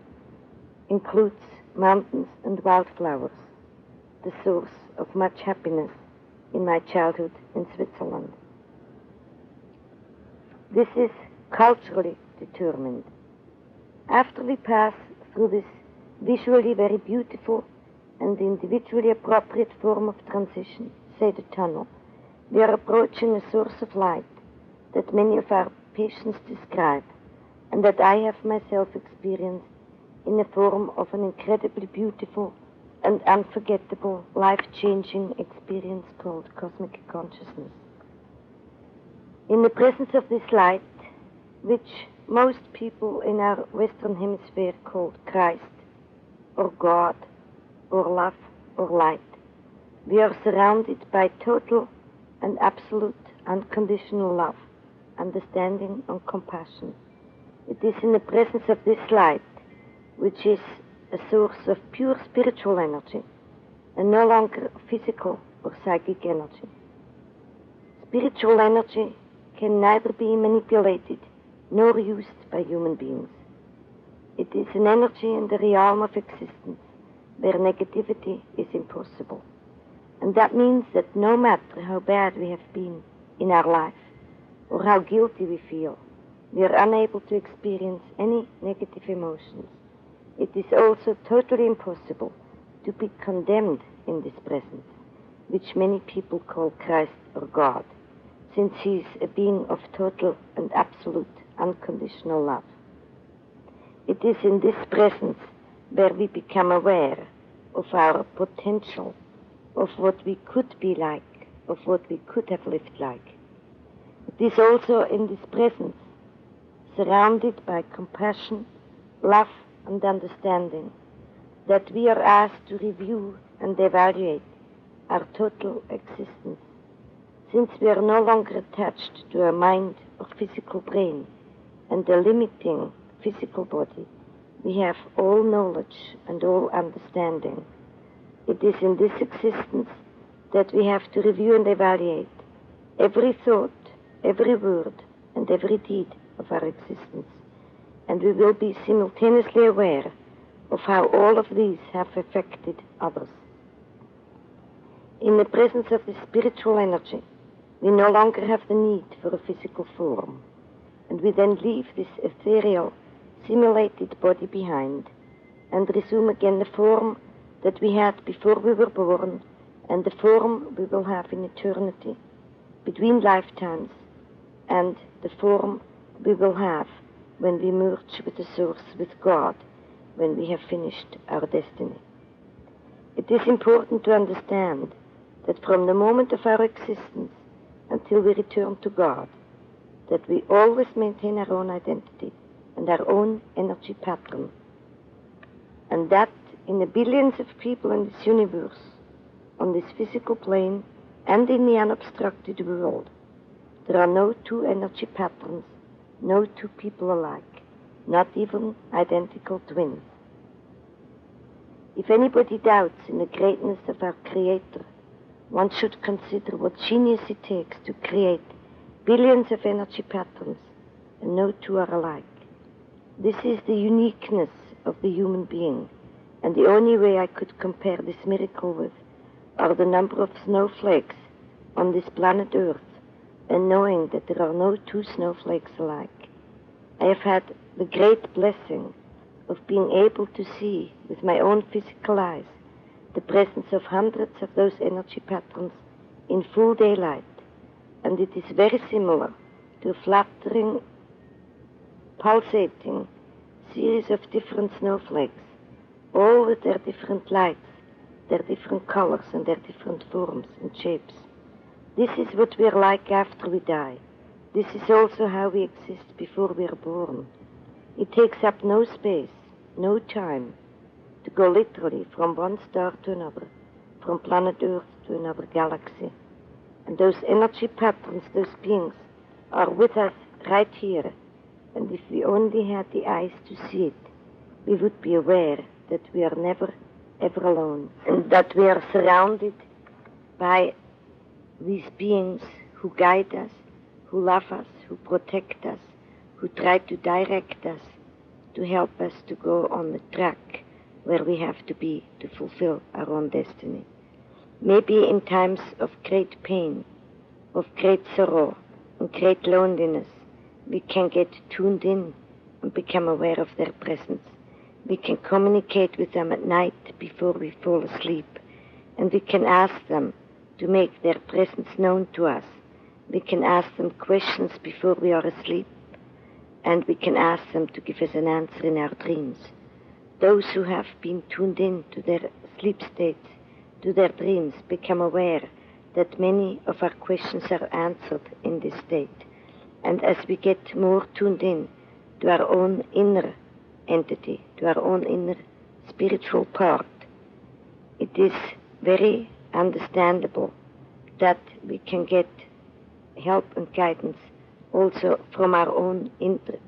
includes mountains and wildflowers, the source of much happiness in my childhood in Switzerland. This is culturally determined. After we pass through this visually very beautiful and individually appropriate form of transition, say the tunnel, we are approaching a source of light that many of our patients describe and that I have myself experienced in the form of an incredibly beautiful and unforgettable, life-changing experience called cosmic consciousness. In the presence of this light, which most people in our Western Hemisphere call Christ, or God, or love, or light, we are surrounded by total and absolute unconditional love, understanding, and compassion. It is in the presence of this light, which is a source of pure spiritual energy and no longer physical or psychic energy. Spiritual energy can neither be manipulated nor used by human beings. It is an energy in the realm of existence where negativity is impossible. And that means that no matter how bad we have been in our life or how guilty we feel, we are unable to experience any negative emotions. It is also totally impossible to be condemned in this presence, which many people call Christ or God, since he is a being of total and absolute unconditional love. It is in this presence where we become aware of our potential, of what we could be like, of what we could have lived like. It is also in this presence, surrounded by compassion, love, and understanding, that we are asked to review and evaluate our total existence. Since we are no longer attached to a mind or physical brain and a limiting physical body, we have all knowledge and all understanding. It is in this existence that we have to review and evaluate every thought, every word, and every deed of our existence. And we will be simultaneously aware of how all of these have affected others. In the presence of the spiritual energy, we no longer have the need for a physical form, and we then leave this ethereal, simulated body behind and resume again the form that we had before we were born and the form we will have in eternity, between lifetimes, and the form we will have when we merge with the source, with God, when we have finished our destiny. It is important to understand that from the moment of our existence until we return to God, that we always maintain our own identity and our own energy pattern, and that in the billions of people in this universe, on this physical plane and in the unobstructed world, there are no two energy patterns no two people alike, not even identical twins. If anybody doubts in the greatness of our Creator, one should consider what genius it takes to create billions of energy patterns, and no two are alike. This is the uniqueness of the human being, and the only way I could compare this miracle with are the number of snowflakes on this planet Earth, and knowing that there are no two snowflakes alike. I have had the great blessing of being able to see with my own physical eyes the presence of hundreds of those energy patterns in full daylight, and it is very similar to a fluttering, pulsating series of different snowflakes, all with their different lights, their different colors, and their different forms and shapes. This is what we are like after we die. This is also how we exist before we are born. It takes up no space, no time, to go literally from one star to another, from planet Earth to another galaxy. And those energy patterns, those beings, are with us right here. And if we only had the eyes to see it, we would be aware that we are never, ever alone, and that we are surrounded by these beings who guide us, who love us, who protect us, who try to direct us, to help us to go on the track where we have to be to fulfill our own destiny. Maybe in times of great pain, of great sorrow, and great loneliness, we can get tuned in and become aware of their presence. We can communicate with them at night before we fall asleep, and we can ask them to make their presence known to us. We can ask them questions before we are asleep, and we can ask them to give us an answer in our dreams. Those who have been tuned in to their sleep states, to their dreams, become aware that many of our questions are answered in this state. And as we get more tuned in to our own inner entity, to our own inner spiritual part, it is very understandable that we can get help and guidance also from our own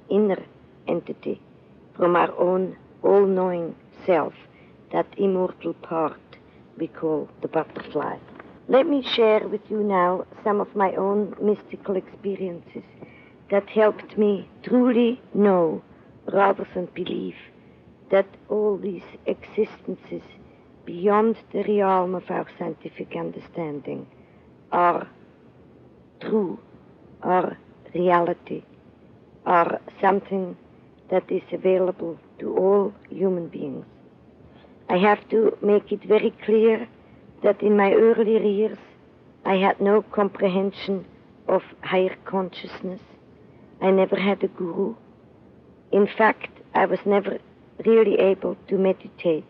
inner entity, from our own all-knowing self, that immortal part we call the butterfly. Let me share with you now some of my own mystical experiences that helped me truly know, rather than believe, that all these existences beyond the realm of our scientific understanding are true, are reality, are something that is available to all human beings. I have to make it very clear that in my earlier years I had no comprehension of higher consciousness. I never had a guru. In fact, I was never really able to meditate,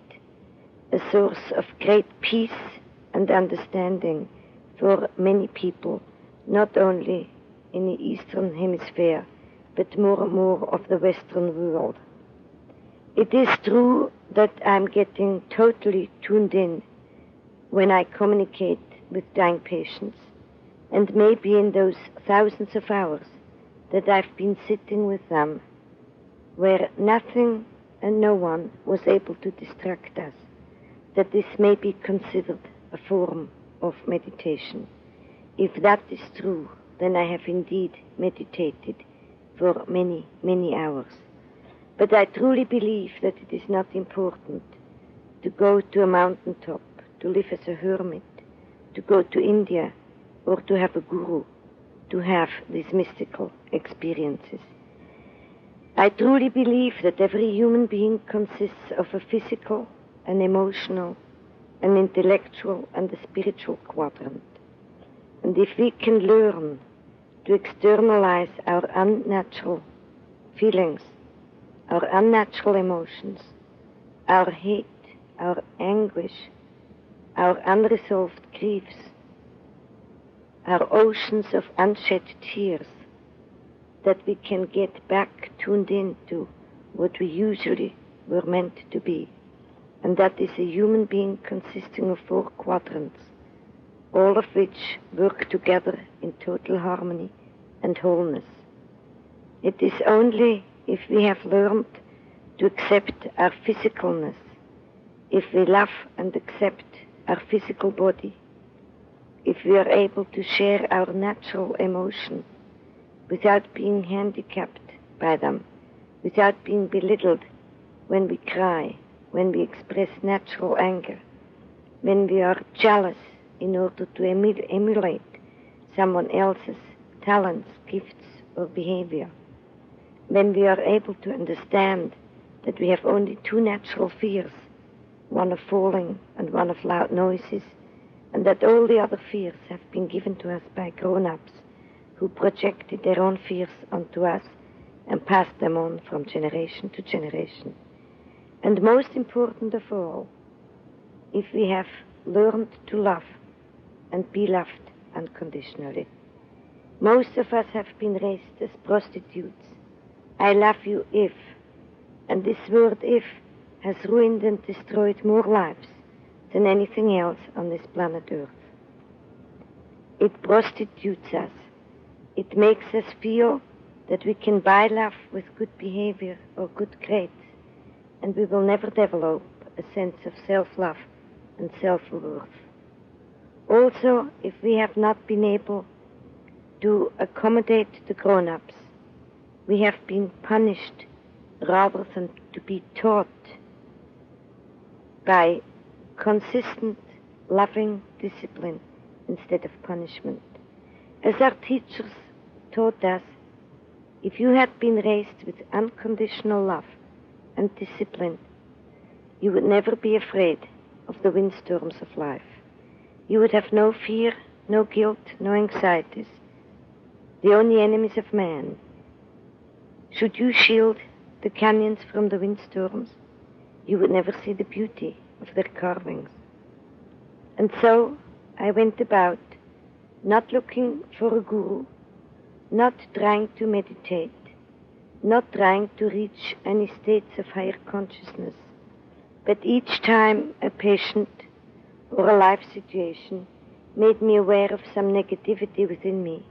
a source of great peace and understanding for many people, not only in the Eastern Hemisphere, but more and more of the Western world. It is true that I'm getting totally tuned in when I communicate with dying patients, and maybe in those thousands of hours that I've been sitting with them, where nothing and no one was able to distract us, that this may be considered a form of meditation. If that is true, then I have indeed meditated for many, many hours. But I truly believe that it is not important to go to a mountaintop, to live as a hermit, to go to India, or to have a guru, to have these mystical experiences. I truly believe that every human being consists of a physical, an emotional, an intellectual, and a spiritual quadrant. And if we can learn to externalize our unnatural feelings, our unnatural emotions, our hate, our anguish, our unresolved griefs, our oceans of unshed tears, that we can get back tuned into what we usually were meant to be. And that is a human being consisting of 4 quadrants, all of which work together in total harmony and wholeness. It is only if we have learned to accept our physicalness, if we love and accept our physical body, if we are able to share our natural emotion without being handicapped by them, without being belittled when we cry, when we express natural anger, when we are jealous in order to emulate someone else's talents, gifts, or behavior, when we are able to understand that we have only two natural fears, one of falling and one of loud noises, and that all the other fears have been given to us by grown-ups who projected their own fears onto us and passed them on from generation to generation. And most important of all, if we have learned to love and be loved unconditionally. Most of us have been raised as prostitutes. I love you if. And this word if has ruined and destroyed more lives than anything else on this planet Earth. It prostitutes us. It makes us feel that we can buy love with good behavior or good grades, and we will never develop a sense of self-love and self-worth. Also, if we have not been able to accommodate the grown-ups, we have been punished rather than to be taught by consistent, loving discipline instead of punishment. As our teachers taught us, if you had been raised with unconditional love and discipline, you would never be afraid of the windstorms of life. You would have no fear, no guilt, no anxieties. The only enemies of man. Should you shield the canyons from the windstorms, you would never see the beauty of their carvings. And so I went about, not looking for a guru, not trying to meditate, not trying to reach any states of higher consciousness, but each time a patient or a life situation made me aware of some negativity within me,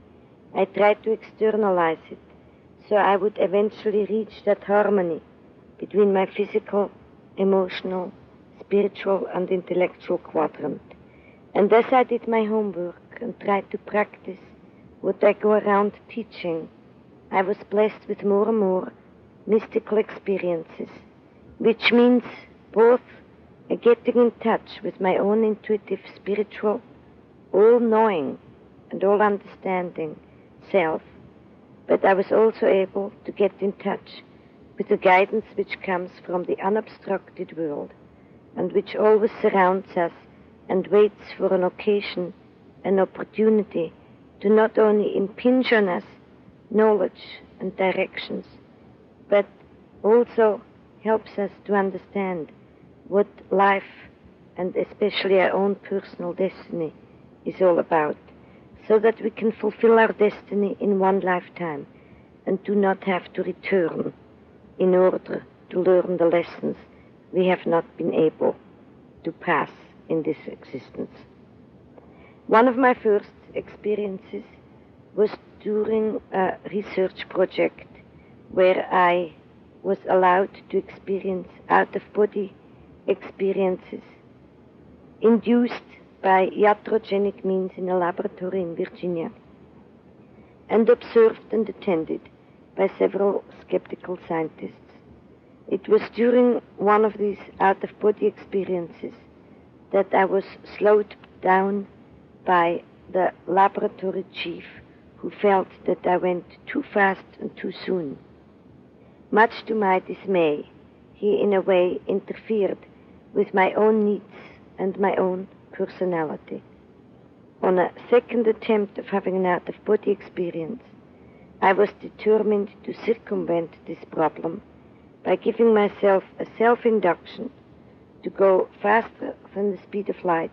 I tried to externalize it, so I would eventually reach that harmony between my physical, emotional, spiritual, and intellectual quadrant. And as I did my homework and tried to practice what I go around teaching, I was blessed with more and more mystical experiences, which means both a getting in touch with my own intuitive, spiritual, all-knowing and all-understanding self, but I was also able to get in touch with the guidance which comes from the unobstructed world and which always surrounds us and waits for an occasion, an opportunity to not only impinge on us knowledge and directions, but also helps us to understand what life, and especially our own personal destiny, is all about, so that we can fulfill our destiny in one lifetime and do not have to return in order to learn the lessons we have not been able to pass in this existence. One of my first experiences was during a research project where I was allowed to experience out-of-body experiences induced by iatrogenic means in a laboratory in Virginia, and observed and attended by several skeptical scientists. It was during one of these out-of-body experiences that I was slowed down by the laboratory chief, who felt that I went too fast and too soon. Much to my dismay, he in a way interfered with my own needs and my own personality. On a second attempt of having an out-of-body experience, I was determined to circumvent this problem by giving myself a self-induction to go faster than the speed of light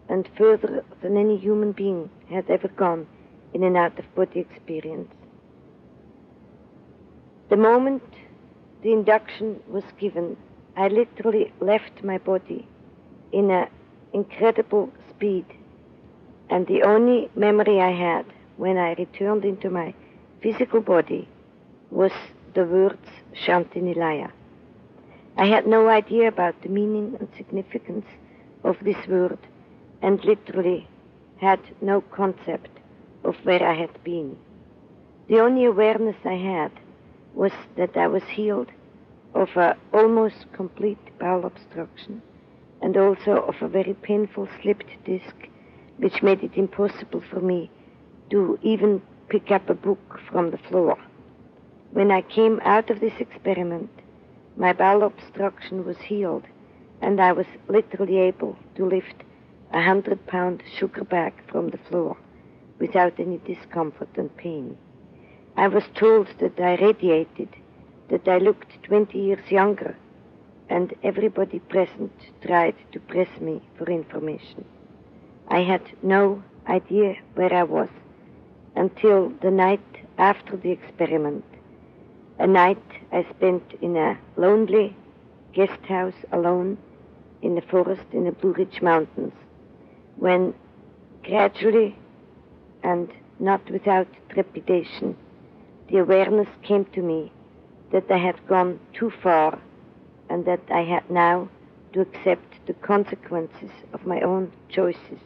and further than any human being had ever gone in an out-of-body experience. The moment the induction was given, I literally left my body in an incredible speed, and the only memory I had when I returned into my physical body was the words Shantinilaya. I had no idea about the meaning and significance of this word, and literally had no concept of where I had been. The only awareness I had was that I was healed of an almost complete bowel obstruction, and also of a very painful slipped disc, which made it impossible for me to even pick up a book from the floor. When I came out of this experiment, my bowel obstruction was healed, and I was literally able to lift a 100-pound sugar bag from the floor without any discomfort and pain. I was told that I radiated, that I looked 20 years younger, and everybody present tried to press me for information. I had no idea where I was until the night after the experiment, a night I spent in a lonely guest house alone in the forest in the Blue Ridge Mountains, when gradually and not without trepidation, the awareness came to me that I had gone too far and that I had now to accept the consequences of my own choices.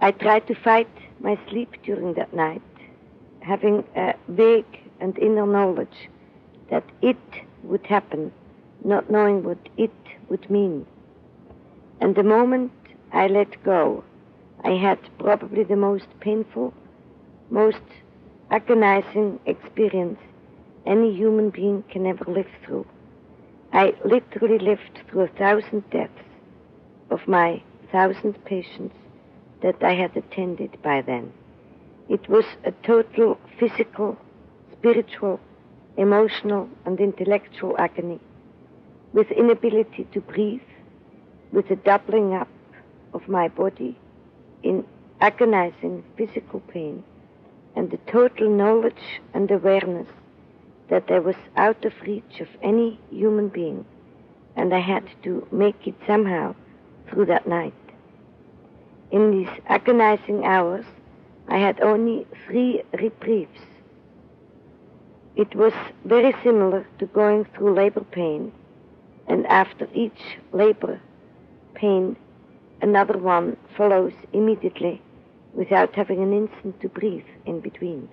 I tried to fight my sleep during that night, having a vague and inner knowledge that it would happen, not knowing what it would mean. And the moment I let go, I had probably the most painful, most agonizing experience any human being can ever live through. I literally lived through 1,000 deaths of my 1,000 patients that I had attended by then. It was a total physical, spiritual, emotional, and intellectual agony, with inability to breathe, with a doubling up of my body in agonizing physical pain, and the total knowledge and awareness that I was out of reach of any human being, and I had to make it somehow through that night. In these agonizing hours, I had only 3 reprieves. It was very similar to going through labor pain, and after each labor pain, another one follows immediately without having an instant to breathe in between.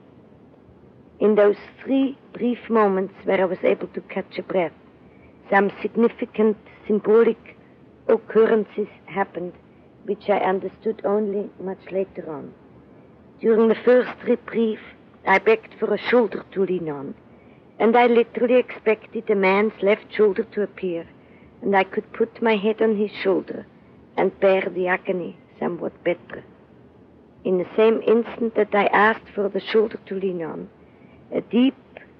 In those 3 brief moments where I was able to catch a breath, some significant symbolic occurrences happened, which I understood only much later on. During the first reprieve, I begged for a shoulder to lean on, and I literally expected a man's left shoulder to appear, and I could put my head on his shoulder and bear the agony somewhat better. In the same instant that I asked for the shoulder to lean on, a deep,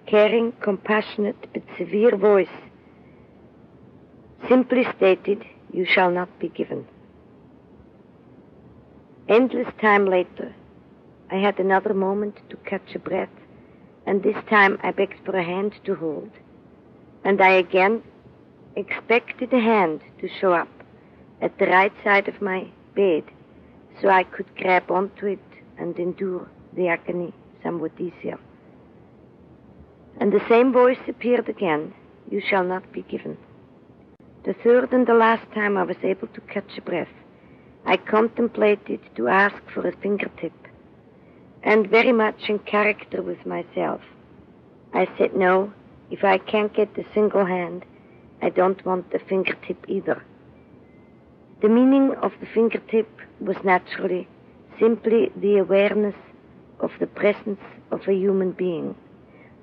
caring, compassionate, but severe voice simply stated, "You shall not be given." Endless time later, I had another moment to catch a breath, and this time I begged for a hand to hold. And I again expected a hand to show up at the right side of my bed, so I could grab onto it and endure the agony somewhat easier. And the same voice appeared again, "You shall not be given." The third and the last time I was able to catch a breath, I contemplated to ask for a fingertip, and very much in character with myself, I said, "No, if I can't get a single hand, I don't want a fingertip either." The meaning of the fingertip was naturally simply the awareness of the presence of a human being,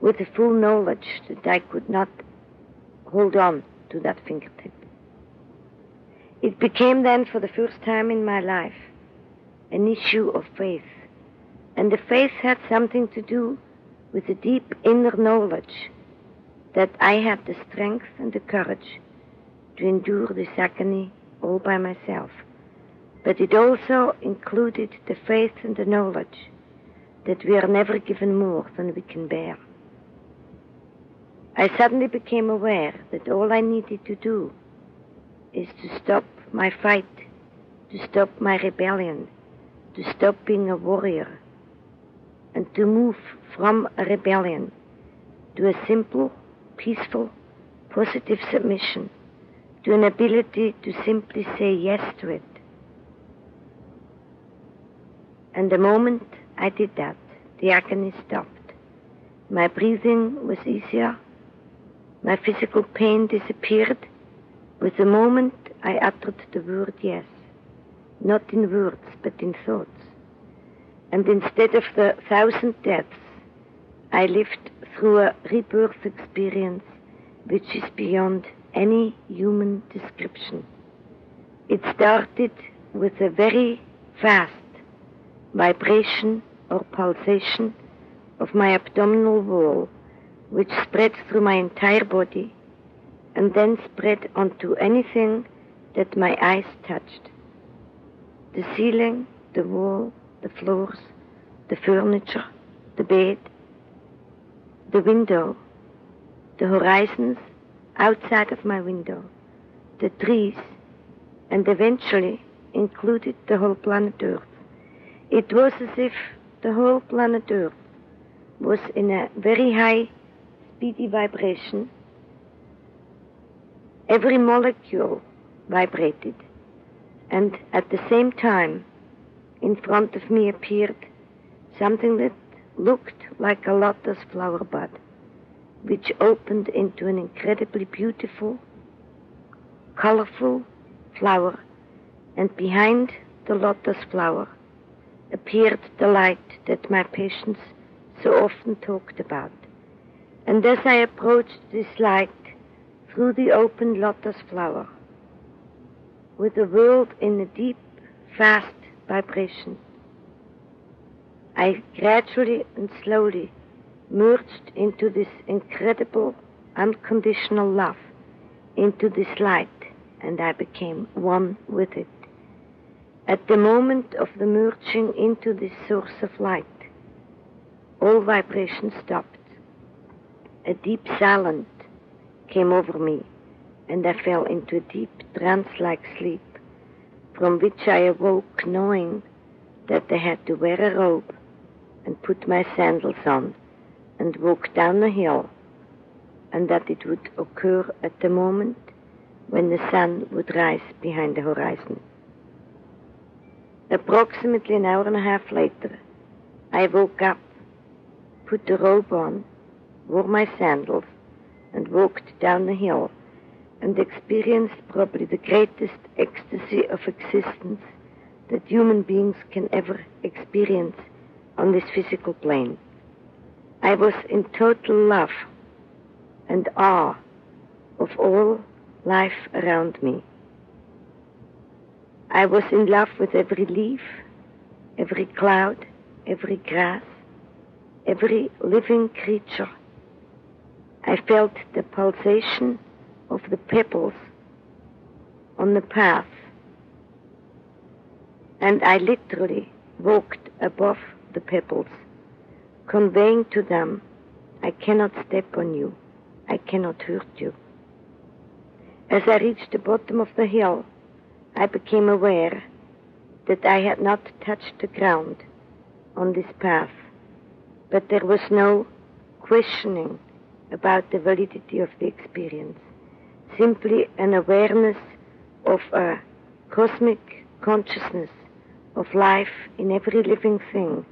with the full knowledge that I could not hold on to that fingertip. It became then, for the first time in my life, an issue of faith, and the faith had something to do with the deep inner knowledge that I had the strength and the courage to endure this agony all by myself. But it also included the faith and the knowledge that we are never given more than we can bear. I suddenly became aware that all I needed to do is to stop my fight, to stop my rebellion, to stop being a warrior, and to move from a rebellion to a simple, peaceful, positive submission, to an ability to simply say yes to it. And the moment I did that, the agony stopped. My breathing was easier. My physical pain disappeared with the moment I uttered the word yes, not in words, but in thoughts. And instead of the 1,000 deaths, I lived through a rebirth experience which is beyond any human description. It started with a very fast vibration or pulsation of my abdominal wall, which spread through my entire body and then spread onto anything that my eyes touched. The ceiling, the wall, the floors, the furniture, the bed, the window, the horizons outside of my window, the trees, and eventually included the whole planet Earth. It was as if the whole planet Earth was in a very high, speedy vibration. Every molecule vibrated, and at the same time, in front of me appeared something that looked like a lotus flower bud, which opened into an incredibly beautiful, colorful flower, and behind the lotus flower appeared the light that my patients so often talked about. And as I approached this light through the open lotus flower, with the world in a deep, fast vibration, I gradually and slowly merged into this incredible, unconditional love, into this light, and I became one with it. At the moment of the merging into this source of light, all vibration stopped. A deep silence came over me, and I fell into a deep trance-like sleep, from which I awoke knowing that I had to wear a robe and put my sandals on and walk down a hill, and that it would occur at the moment when the sun would rise behind the horizon. Approximately an hour and a half later, I woke up, put the robe on, wore my sandals, and walked down the hill, and experienced probably the greatest ecstasy of existence that human beings can ever experience on this physical plane. I was in total love and awe of all life around me. I was in love with every leaf, every cloud, every grass, every living creature. I felt the pulsation of the pebbles on the path, and I literally walked above the pebbles, conveying to them, I cannot step on you, I cannot hurt you. As I reached the bottom of the hill, I became aware that I had not touched the ground on this path, but there was no questioning about the validity of the experience, simply an awareness of a cosmic consciousness of life in every living thing,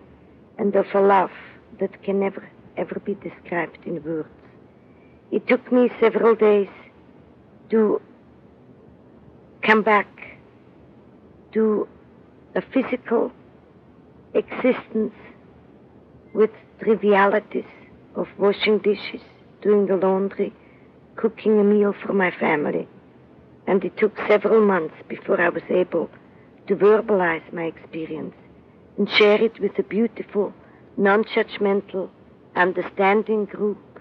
and of a love that can never, ever be described in words. It took me several days to come back to a physical existence with trivialities of washing dishes, doing the laundry, cooking a meal for my family. And it took several months before I was able to verbalize my experience and share it with a beautiful, non-judgmental, understanding group,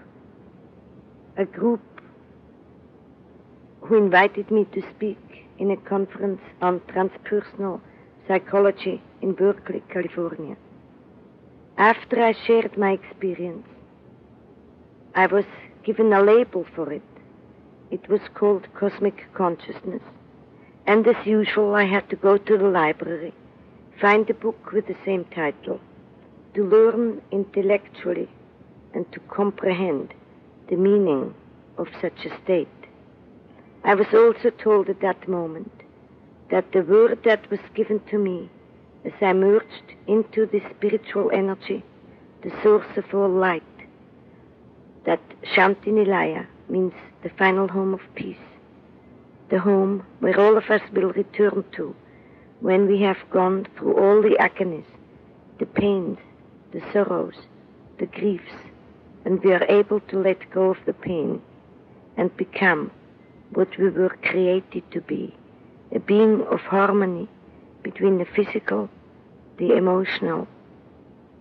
a group who invited me to speak in a conference on transpersonal psychology in Berkeley, California. After I shared my experience, I was given a label for it. It was called Cosmic Consciousness. And as usual, I had to go to the library, find a book with the same title, do to learn intellectually and to comprehend the meaning of such a state. I was also told at that moment that the word that was given to me as I merged into the spiritual energy, the source of all light, that Shanti Nilaya means the final home of peace, the home where all of us will return to when we have gone through all the agonies, the pains, the sorrows, the griefs, and we are able to let go of the pain and become what we were created to be, a being of harmony between the physical, the emotional,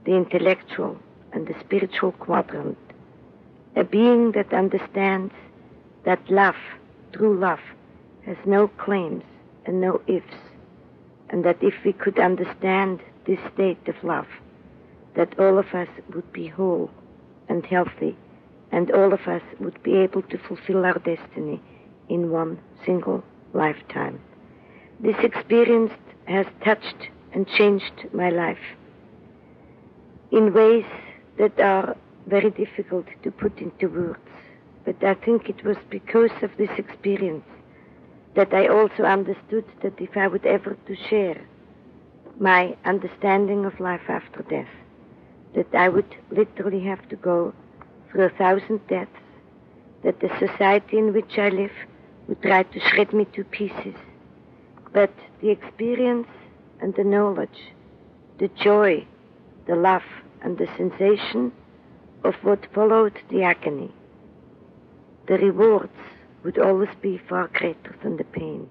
the intellectual, and the spiritual quadrant, a being that understands that love, true love, has no claims and no ifs, and that if we could understand this state of love, that all of us would be whole and healthy, and all of us would be able to fulfill our destiny in one single lifetime. This experience has touched and changed my life in ways that are very difficult to put into words. But I think it was because of this experience that I also understood that if I would ever to share my understanding of life after death, that I would literally have to go through 1,000 deaths, that the society in which I live would try to shred me to pieces. But the experience and the knowledge, the joy, the love, and the sensation of what followed the agony, the rewards would always be far greater than the pain.